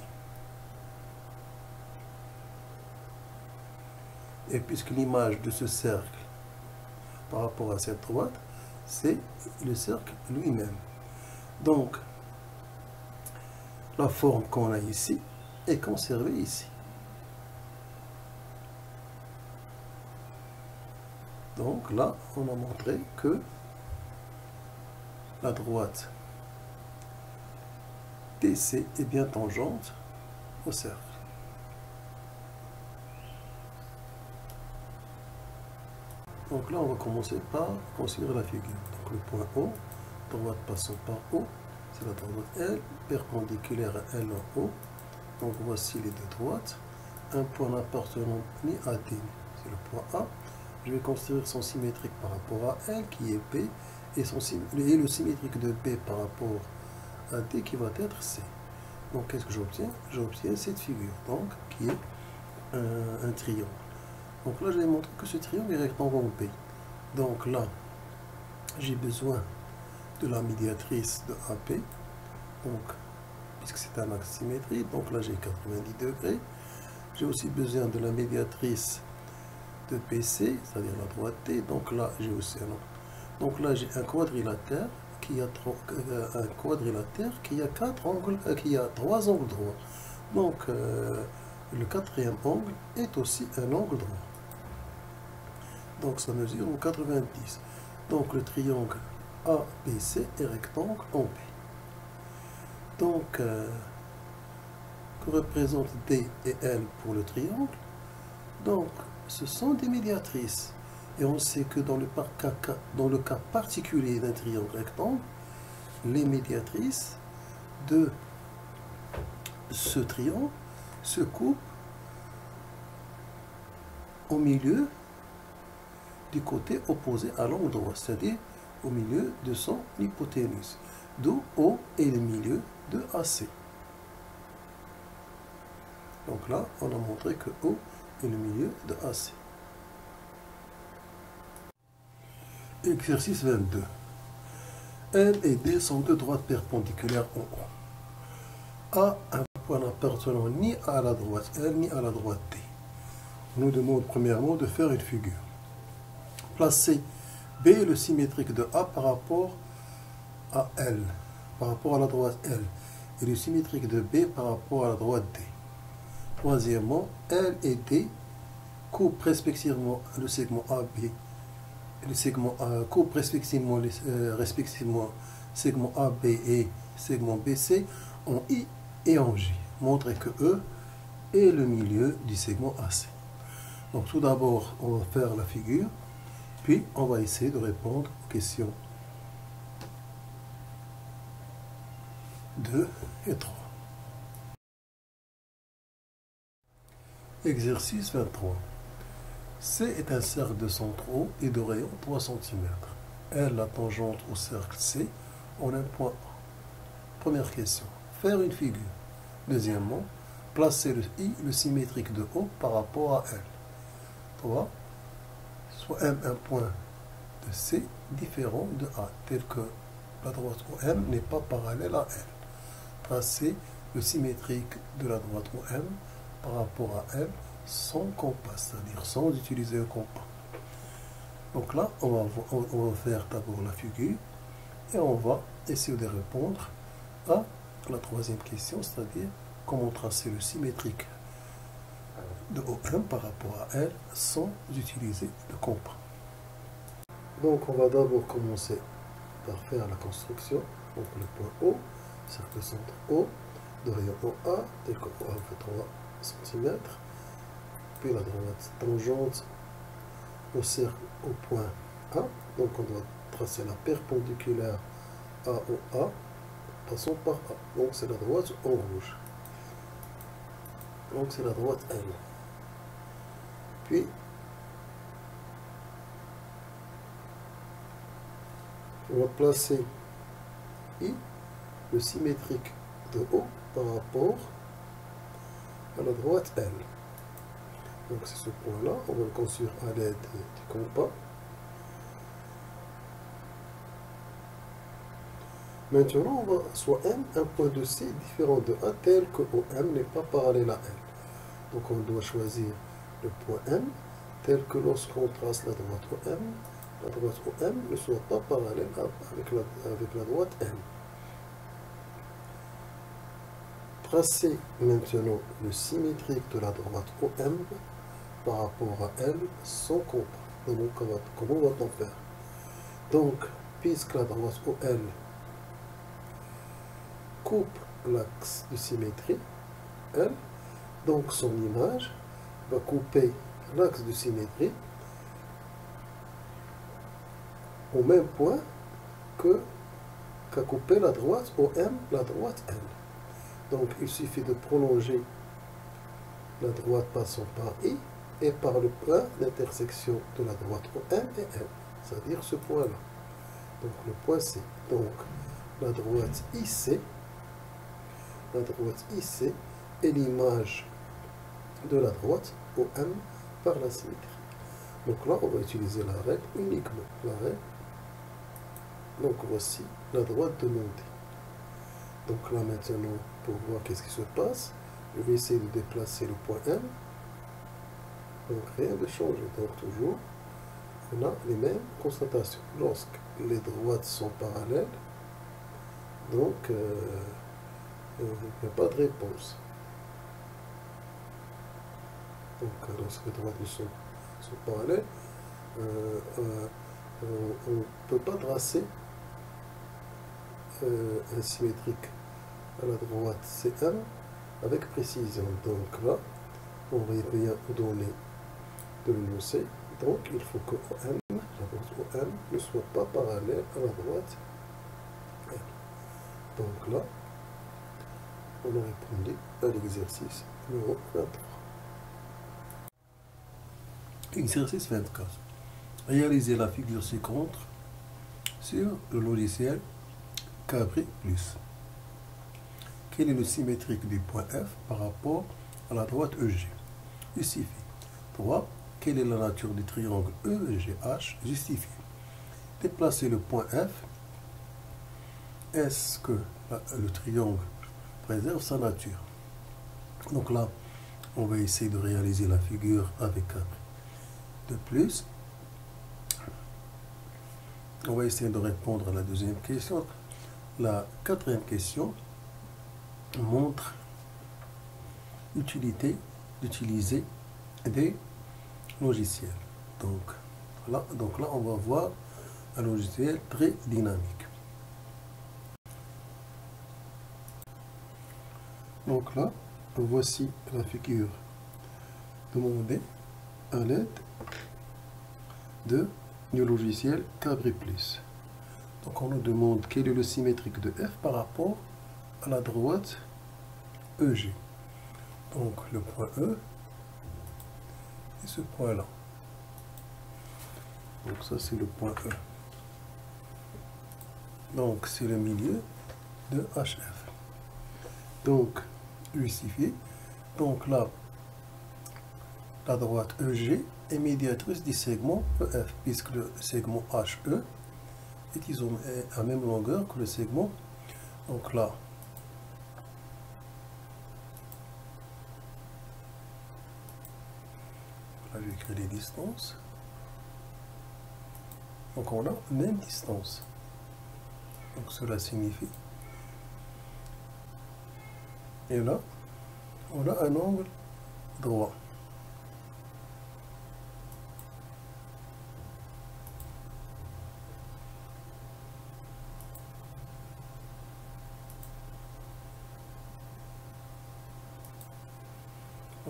Et puisque l'image de ce cercle par rapport à cette droite, c'est le cercle lui-même. Donc, la forme qu'on a ici est conservée ici. Donc là, on a montré que la droite DC est bien tangente au cercle. Donc là, on va commencer par construire la figure. Donc le point O, droite passant par O, c'est la droite L, perpendiculaire à L en haut. Donc voici les deux droites. Un point n'appartenant ni à D, c'est le point A. Je vais construire son symétrique par rapport à L, qui est B, et le symétrique de B par rapport à D, qui va être C. Donc qu'est-ce que j'obtiens? J'obtiens cette figure, donc, qui est un triangle. Donc là, je vais montrer que ce triangle est rectangle en B. Donc là, j'ai besoin de la médiatrice de AP, donc, puisque c'est un axe symétrique, donc là j'ai 90 degrés. J'ai aussi besoin de la médiatrice de PC, c'est-à-dire la droite T, donc là j'ai aussi un angle. Donc là j'ai un quadrilatère qui a trois angles droits. Donc le quatrième angle est aussi un angle droit. Donc ça mesure 90. Donc le triangle ABC est rectangle en B. Donc que représentent D et L pour le triangle? Donc ce sont des médiatrices. Et on sait que dans le cas particulier d'un triangle rectangle, les médiatrices de ce triangle se coupent au milieu du côté opposé à l'angle droit, c'est-à-dire au milieu de son hypoténuse, d'où O est le milieu de AC. Donc là, on a montré que O est le milieu de AC. Exercice 22. L et D sont deux droites perpendiculaires en haut. A, un point n'appartenant ni à la droite L ni à la droite D. On nous demande premièrement de faire une figure. Placer B le symétrique de A par rapport à L, par rapport à la droite L, et le symétrique de B par rapport à la droite D. Troisièmement, L et D coupent respectivement le segment AB, le segment coupent respectivement segment AB et segment BC en I et en J. Montrer que E est le milieu du segment AC. Donc tout d'abord, on va faire la figure, puis on va essayer de répondre aux questions 2 et 3. Exercice 23. C est un cercle de centre haut et de rayon 3 cm. L, la tangente au cercle C, en un point A. Première question. Faire une figure. Deuxièmement, placer le I, le symétrique de O, par rapport à L. 3. Soit M un point de C différent de A, tel que la droite OM n'est pas parallèle à L. Tracer le symétrique de la droite OM par rapport à L sans compas, c'est-à-dire sans utiliser un compas. Donc là, on va faire d'abord la figure et on va essayer de répondre à la troisième question, c'est-à-dire comment tracer le symétrique de OM par rapport à L sans utiliser le compas. Donc on va d'abord commencer par faire la construction. Donc le point O, cercle centre O, de rayon OA, tel que OA fait 3 cm, puis la droite tangente au cercle au point A. Donc on doit tracer la perpendiculaire AOA, passant par A. Donc c'est la droite en rouge. Donc c'est la droite L. Puis on va placer I, le symétrique de O, par rapport à la droite L. Donc c'est ce point-là, on va le construire à l'aide du compas. Maintenant, on va, soit M, un point de C différent de A tel que OM n'est pas parallèle à L. Donc on doit choisir le point M tel que lorsqu'on trace la droite OM ne soit pas parallèle avec la droite M. Tracez maintenant le symétrique de la droite OM par rapport à L sans compas. Donc comment va-t-on faire? Donc, puisque la droite OL coupe l'axe de symétrie L, donc son image va couper l'axe de symétrie au même point qu'a coupé la droite OM, la droite L. Donc il suffit de prolonger la droite passant par I et par le point d'intersection de la droite OM et L, c'est-à-dire ce point-là. Donc le point C. Donc la droite IC est l'image de la droite OM par la symétrie. Donc là, on va utiliser la règle uniquement. La règle. Donc voici la droite demandée. Donc là maintenant, pour voir qu'est-ce qui se passe, je vais essayer de déplacer le point M. Donc rien de changer. Donc toujours, on a les mêmes constatations. Lorsque les droites sont parallèles, donc il n'y a pas de réponse. Donc lorsque les droites sont parallèles, on ne peut pas tracer un symétrique à la droite CM avec précision. Donc là, on va bien donner de l'énoncé. Donc il faut que OM, la droite OM, ne soit pas parallèle à la droite L. Donc là, on a répondu à l'exercice numéro 23. Exercice 24. Réalisez la figure ci-contre sur le logiciel Cabri+. Quel est le symétrique du point F par rapport à la droite EG? Justifie. 3. Quelle est la nature du triangle EGH? Justifie. Déplacez le point F. Est-ce que le triangle préserve sa nature? Donc là, on va essayer de réaliser la figure avec Cabri. De plus, on va essayer de répondre à la deuxième question. La quatrième question montre l'utilité d'utiliser des logiciels. Donc là, on va voir un logiciel très dynamique. Donc là, voici la figure demandée à l'aide du logiciel Cabri+. Donc on nous demande quel est le symétrique de F par rapport à la droite EG. Donc le point E et ce point-là. Donc ça c'est le point E. Donc c'est le milieu de HF. Donc justifié. Donc là, la droite EG est médiatrice du segment EF, puisque le segment HE est à même longueur que le segment. Donc là, j'écris les distances. Donc on a même distance. Donc cela signifie. Et là, on a un angle droit.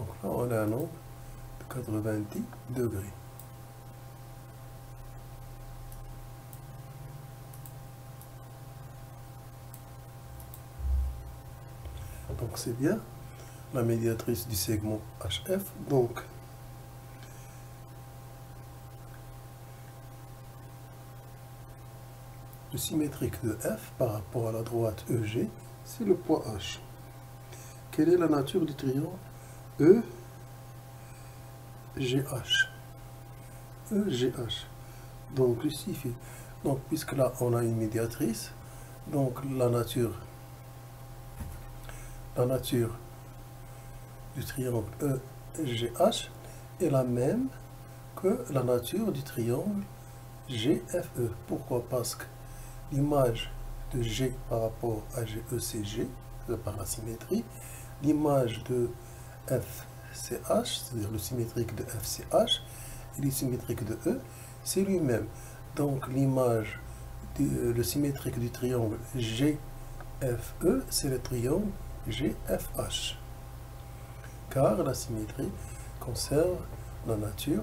Donc là, on a un angle de 90 degrés. Donc c'est bien la médiatrice du segment HF. Donc le symétrique de F par rapport à la droite EG, c'est le point H. Quelle est la nature du triangle EGH? EGH. Donc il suffit. Donc puisque là on a une médiatrice, donc la nature du triangle EGH est la même que la nature du triangle GFE. Pourquoi? Parce que l'image de G par rapport à GE, c'est G, par la symétrie. L'image de FCH, c'est-à-dire le symétrique de FCH, et le symétrique de E, c'est lui-même. Donc l'image, le symétrique du triangle GFE, c'est le triangle GFH. Car la symétrie conserve la nature,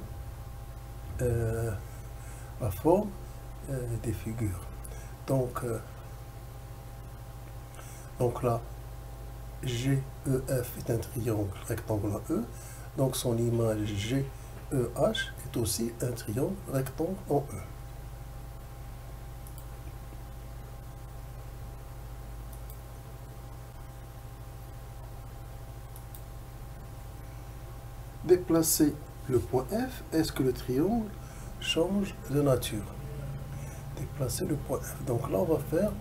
la forme des figures. Donc là, GEF est un triangle rectangle en E, donc son image GEH est aussi un triangle rectangle en E. Déplacer le point F, est-ce que le triangle change de nature? Déplacer le point F. Donc là, on va faire...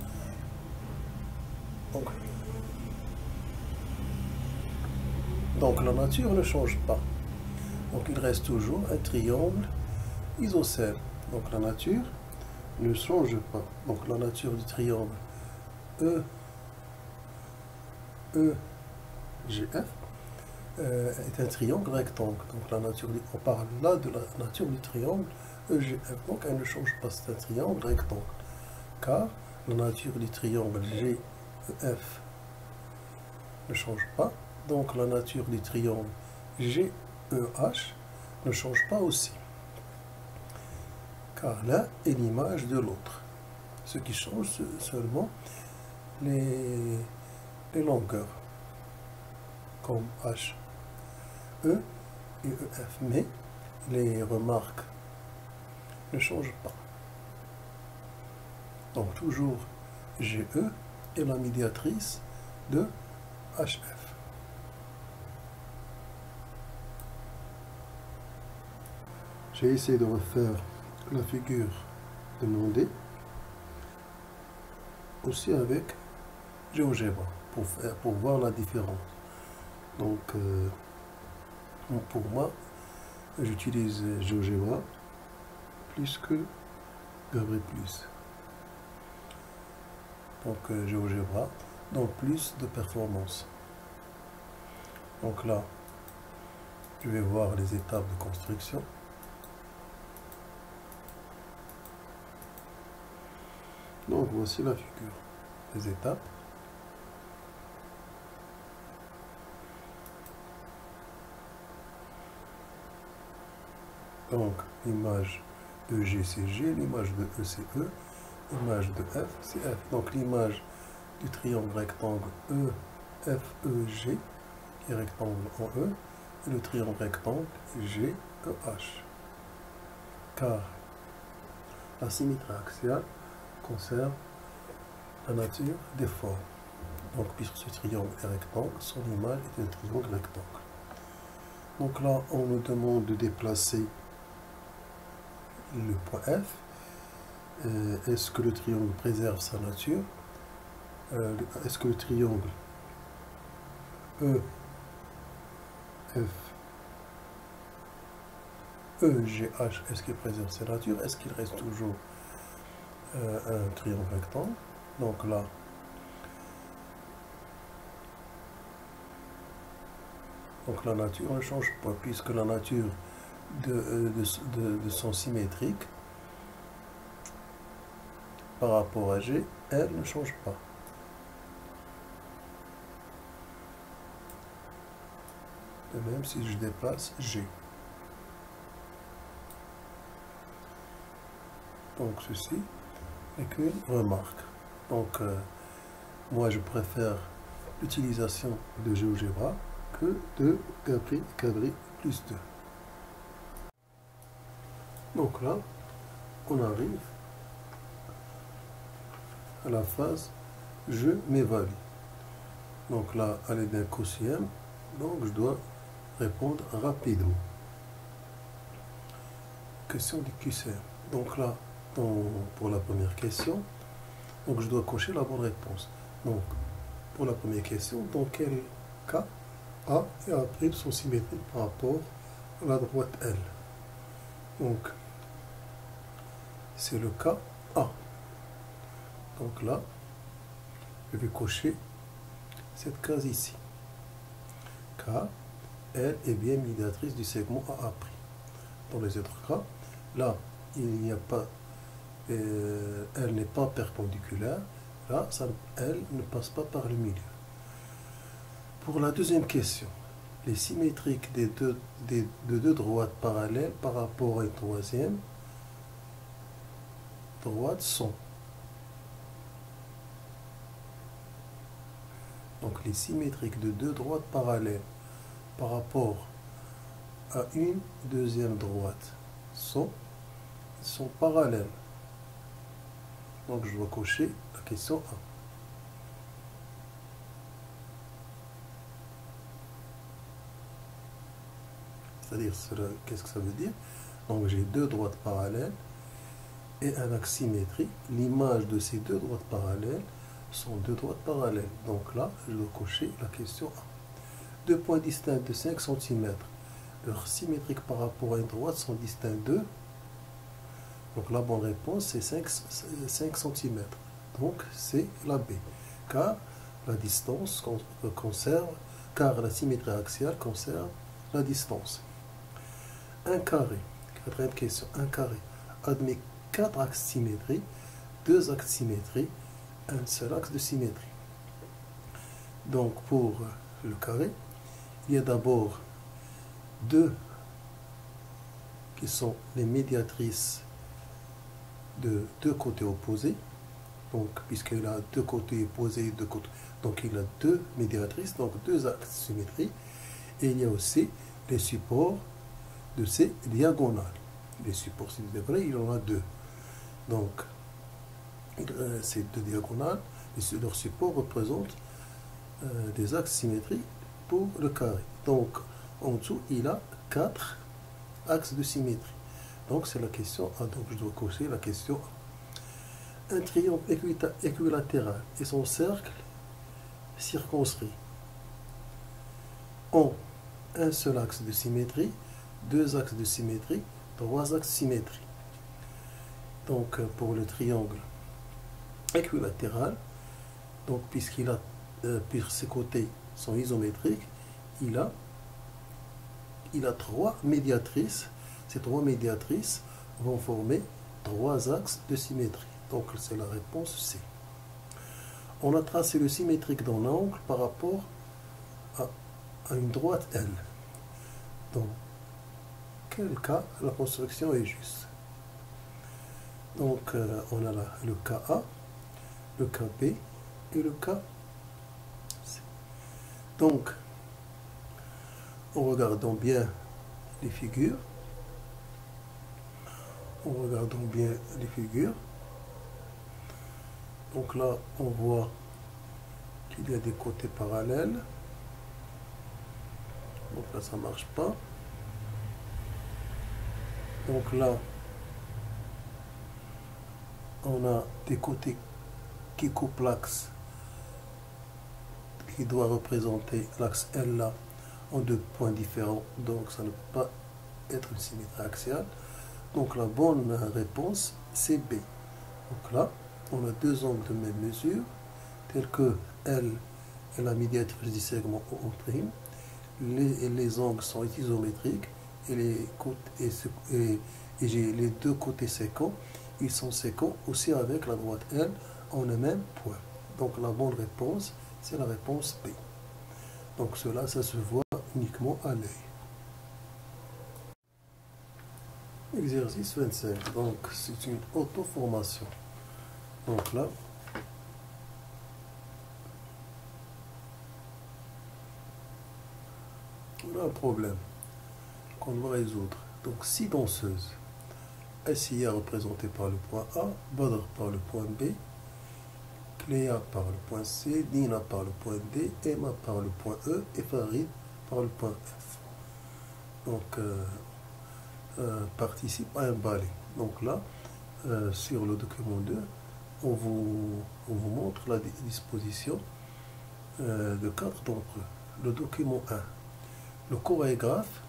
Donc la nature ne change pas. Donc il reste toujours un triangle isocèle. Donc la nature ne change pas. Donc la nature du triangle EGF est un triangle rectangle. Donc la nature, on parle là de la nature du triangle EGF. Donc elle ne change pas, c'est un triangle rectangle. Car la nature du triangle GEF ne change pas. Donc la nature du triangle GEH ne change pas aussi. Car l'un est l'image de l'autre. Ce qui change, c'est seulement les longueurs, comme H, E et EF. Mais les remarques ne changent pas. Donc toujours GE est la médiatrice de HF. J'ai essayé de refaire la figure demandée aussi avec GeoGebra pour voir la différence. Donc pour moi, j'utilise GeoGebra plus que Gabri+. Donc GeoGebra donne plus de performance. Donc là, je vais voir les étapes de construction. Donc voici la figure des étapes. Donc l'image de G c'est G, l'image de E c'est E, l'image de F c'est F. Donc l'image du triangle rectangle EFEG qui est rectangle en E et le triangle rectangle GEH. Car la symétrie axiale conserve la nature des formes. Donc puisque ce triangle est rectangle, son image est un triangle rectangle. Donc là, on nous demande de déplacer le point F. Est-ce que le triangle préserve sa nature? Est-ce que le triangle EGH, est-ce qu'il préserve sa nature? Est-ce qu'il reste toujours un triangle rectangle? Donc là, donc la nature ne change pas, puisque la nature de son symétrique par rapport à G, elle ne change pas. De même si je déplace G. Donc ceci n'est qu'une remarque. Donc moi je préfère l'utilisation de GeoGebra que de Cabri plus 2. Donc là, on arrive à la phase je m'évalue. Donc là, à l'aide d'un quotient, donc je dois répondre rapidement. Question du QCM. Donc là, pour la première question, donc je dois cocher la bonne réponse. Donc, pour la première question, dans quel cas A et A' sont symétriques par rapport à la droite L? Donc, c'est le cas A. Donc là, je vais cocher cette case ici. Car elle est bien médiatrice du segment AA'. Dans les autres cas, là, il n'y a pas, elle n'est pas perpendiculaire. Là, elle ne passe pas par le milieu. Pour la deuxième question, les symétriques de deux droites parallèles par rapport à une troisième droite sont. Donc les symétriques de deux droites parallèles par rapport à une deuxième droite sont parallèles. Donc je dois cocher la question 1. C'est-à-dire, qu'est-ce que ça veut dire? Donc j'ai deux droites parallèles et un axe symétrique. L'image de ces deux droites parallèles sont deux droites parallèles. Donc là, je dois cocher la question 1. Deux points distincts de 5 cm. Leurs symétriques par rapport à une droite sont distincts de. Donc la bonne réponse, c'est 5 cm. Donc c'est la B. Car la distance conserve, car la symétrie axiale conserve la distance. Un carré. Quatrième question. Un carré admet 4 axes symétriques, 2 axes symétriques, un seul axe de symétrie. Donc pour le carré, il y a d'abord deux qui sont les médiatrices de deux côtés opposés. Donc puisqu'il a deux côtés opposés, donc il a deux médiatrices, donc deux axes symétriques. Et il y a aussi les supports de ces diagonales. Les supports de ces diagonales, il y en a deux. Donc ces deux diagonales, leurs supports représentent des axes symétriques pour le carré. Donc en dessous, il a 4 axes de symétrie. Donc c'est la question A. Donc je dois cocher la question A. Un triangle équilatéral et son cercle circonscrit ont un seul axe de symétrie, deux axes de symétrie, trois axes symétriques. Donc pour le triangle équilatéral, donc puisque ses côtés sont isométriques, il a trois médiatrices. Ces trois médiatrices vont former trois axes de symétrie. Donc c'est la réponse C. On a tracé le symétrique d'un angle par rapport à une droite L. Dans quel cas la construction est juste? Donc on a là le cas A, le cas B et le cas C. Donc en regardant bien les figures, donc là on voit qu'il y a des côtés parallèles. Donc là ça marche pas. Donc là on a des côtés qui coupent l'axe qui doit représenter l'axe L là en deux points différents, donc ça ne peut pas être une symétrie axiale. Donc la bonne réponse c'est B. Donc là on a deux angles de même mesure tels que L est la médiatrice du segment O'. Les angles sont isométriques et les deux côtés sécants, ils sont sécants aussi avec la droite L en un même point. Donc la bonne réponse, c'est la réponse B. Donc cela, ça se voit uniquement à l'œil. Exercice 25, donc c'est une auto-formation. Donc là, on a un problème qu'on doit résoudre. Donc 6 danseuses. SIA représentée par le point A, Badr par le point B, Cléa par le point C, Nina par le point D, Emma par le point E et Farid par le point F. Donc, participe à un ballet. Donc là, sur le document 2, on vous montre la disposition de 4 d'entre eux. Le document 1, le chorégraphe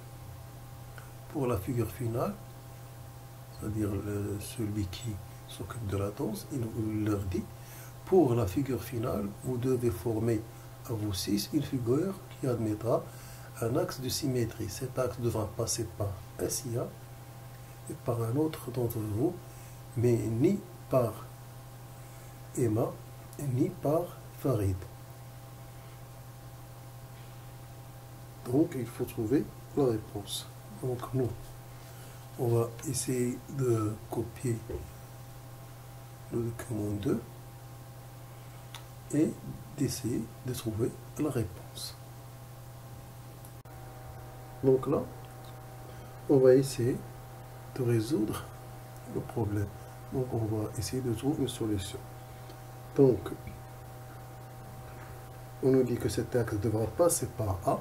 pour la figure finale, c'est-à-dire celui qui s'occupe de la danse, il leur dit, pour la figure finale, vous devez former à vous 6 une figure qui admettra un axe de symétrie. Cet axe devra passer par SIA et par un autre d'entre vous, mais ni par Emma, ni par Farid. Donc, il faut trouver la réponse. Donc, nous, on va essayer de copier le document 2 et d'essayer de trouver la réponse. Donc là, on va essayer de résoudre le problème. Donc, on va essayer de trouver une solution. Donc, on nous dit que cet axe devra passer par A,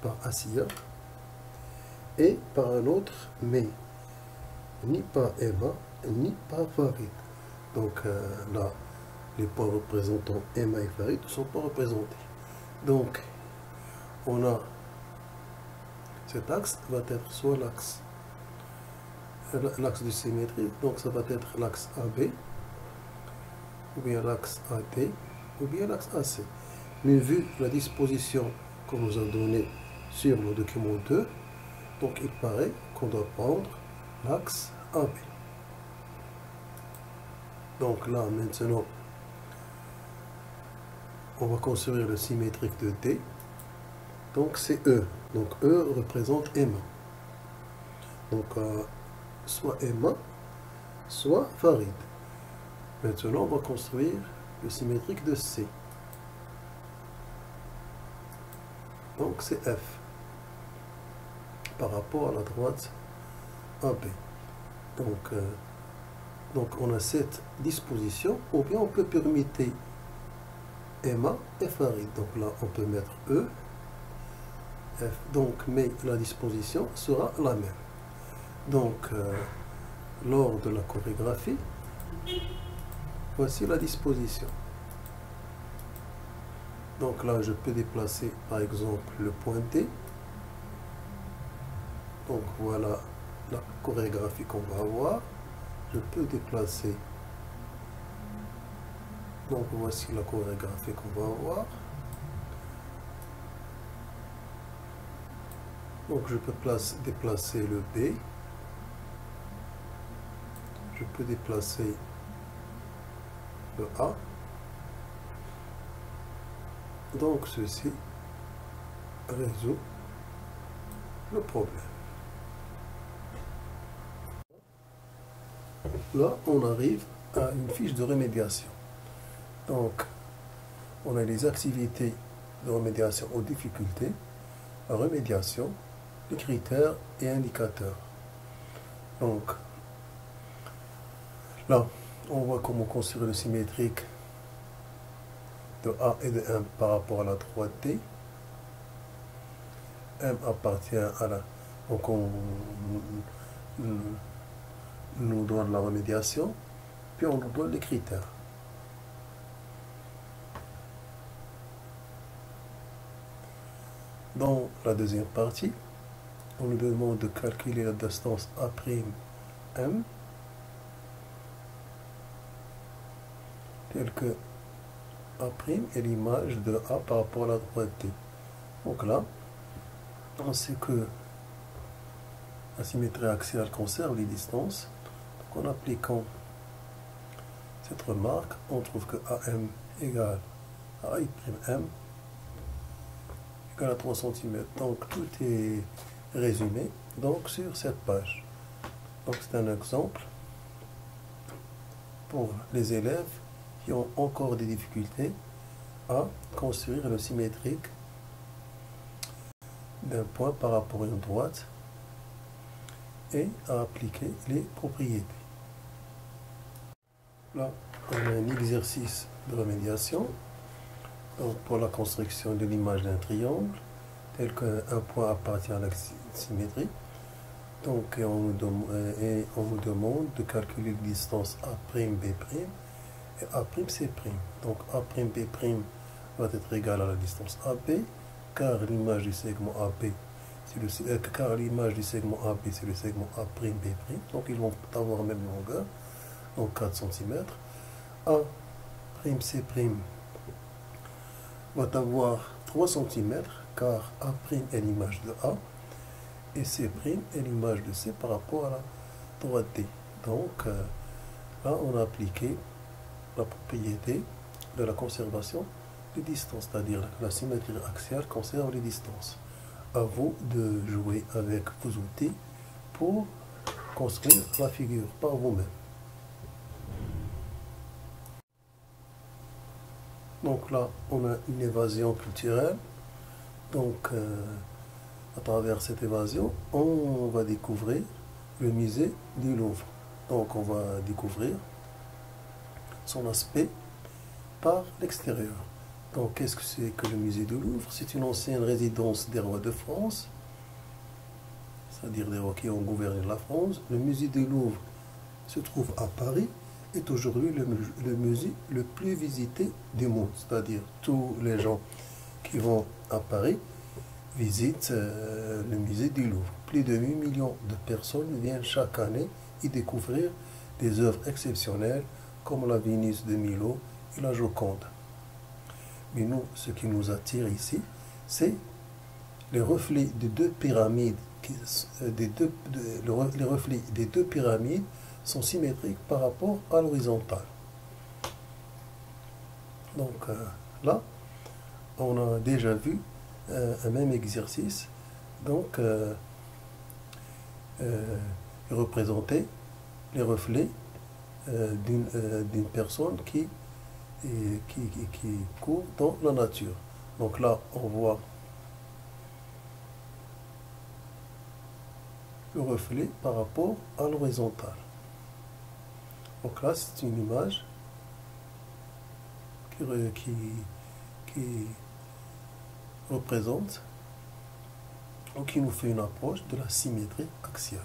par ASIA, et par un autre, mais ni par Emma, ni par Farid. Donc là, les points représentant Emma et Farid ne sont pas représentés. Donc, on a cet axe va être soit l'axe de symétrie, donc ça va être l'axe AB, ou bien l'axe AD, ou bien l'axe AC. Mais vu la disposition qu'on nous a donnée sur le document 2, donc il paraît qu'on doit prendre l'axe AB. Donc là, maintenant, on va construire le symétrique de D. Donc c'est E. Donc E représente Emma. Donc soit Emma, soit Farid. Maintenant, on va construire le symétrique de C. Donc c'est F par rapport à la droite AB. Donc on a cette disposition, ou bien on peut permuter Emma et Farid. Donc là, on peut mettre E, F. Donc, mais la disposition sera la même. Donc, lors de la chorégraphie, voici la disposition. Donc là, je peux déplacer, par exemple, le point D. Donc, voilà la chorégraphie qu'on va avoir. Je peux déplacer. Donc, voici la chorégraphie qu'on va avoir. Donc, je peux déplacer le B. Je peux déplacer le A. Donc, ceci résout le problème. Là, on arrive à une fiche de remédiation. Donc, on a les activités de remédiation aux difficultés, la remédiation, les critères et indicateurs. Donc, là, on voit comment construire le symétrique de A et de M par rapport à la droite D. M appartient à la... Donc, on nous donne la remédiation, puis on nous donne les critères. Dans la deuxième partie, on nous demande de calculer la distance A'M, telle que A' est l'image de A par rapport à la droite D. Donc là, on sait que la symétrie axiale conserve les distances. Donc en appliquant cette remarque, on trouve que AM égale à I'M égale à 3 cm. Donc tout est résumé donc sur cette page. Donc c'est un exemple pour les élèves qui ont encore des difficultés à construire le symétrique d'un point par rapport à une droite et à appliquer les propriétés. Là, on a un exercice de remédiation donc pour la construction de l'image d'un triangle tel qu'un point appartient à l'axe symétrique. Donc, on nous demande de calculer la distance A', B' et A'C'. Donc, A'B' va être égal à la distance AB, car l'image du segment AB, c'est le segment A'B, donc ils vont avoir la même longueur, donc 4 cm. A'C' va avoir 3 cm, car A' est l'image de A, et C' est l'image de C par rapport à la droite D. Donc, là, on a appliqué la propriété de la conservation des distances, c'est-à-dire que la symétrie axiale conserve les distances. À vous de jouer avec vos outils pour construire la figure par vous-même. Donc là, on a une évasion culturelle. Donc, à travers cette évasion, on va découvrir le musée du Louvre. Donc, on va découvrir son aspect par l'extérieur. Donc, qu'est-ce que c'est que le musée du Louvre? C'est une ancienne résidence des rois de France, c'est-à-dire des rois qui ont gouverné la France. Le musée du Louvre se trouve à Paris, est aujourd'hui le musée le plus visité du monde. C'est-à-dire tous les gens qui vont à Paris visitent le musée du Louvre. Plus de 8 millions de personnes viennent chaque année y découvrir des œuvres exceptionnelles comme la Vénus de Milo et la Joconde. Mais nous, ce qui nous attire ici, c'est les reflets des deux pyramides. Les reflets des deux pyramides sont symétriques par rapport à l'horizontale. Donc là, on a déjà vu un même exercice. Donc, représenter les reflets d'une personne qui court dans la nature. Donc là, on voit le reflet par rapport à l'horizontale. Donc là, c'est une image qui représente ou qui nous fait une approche de la symétrie axiale.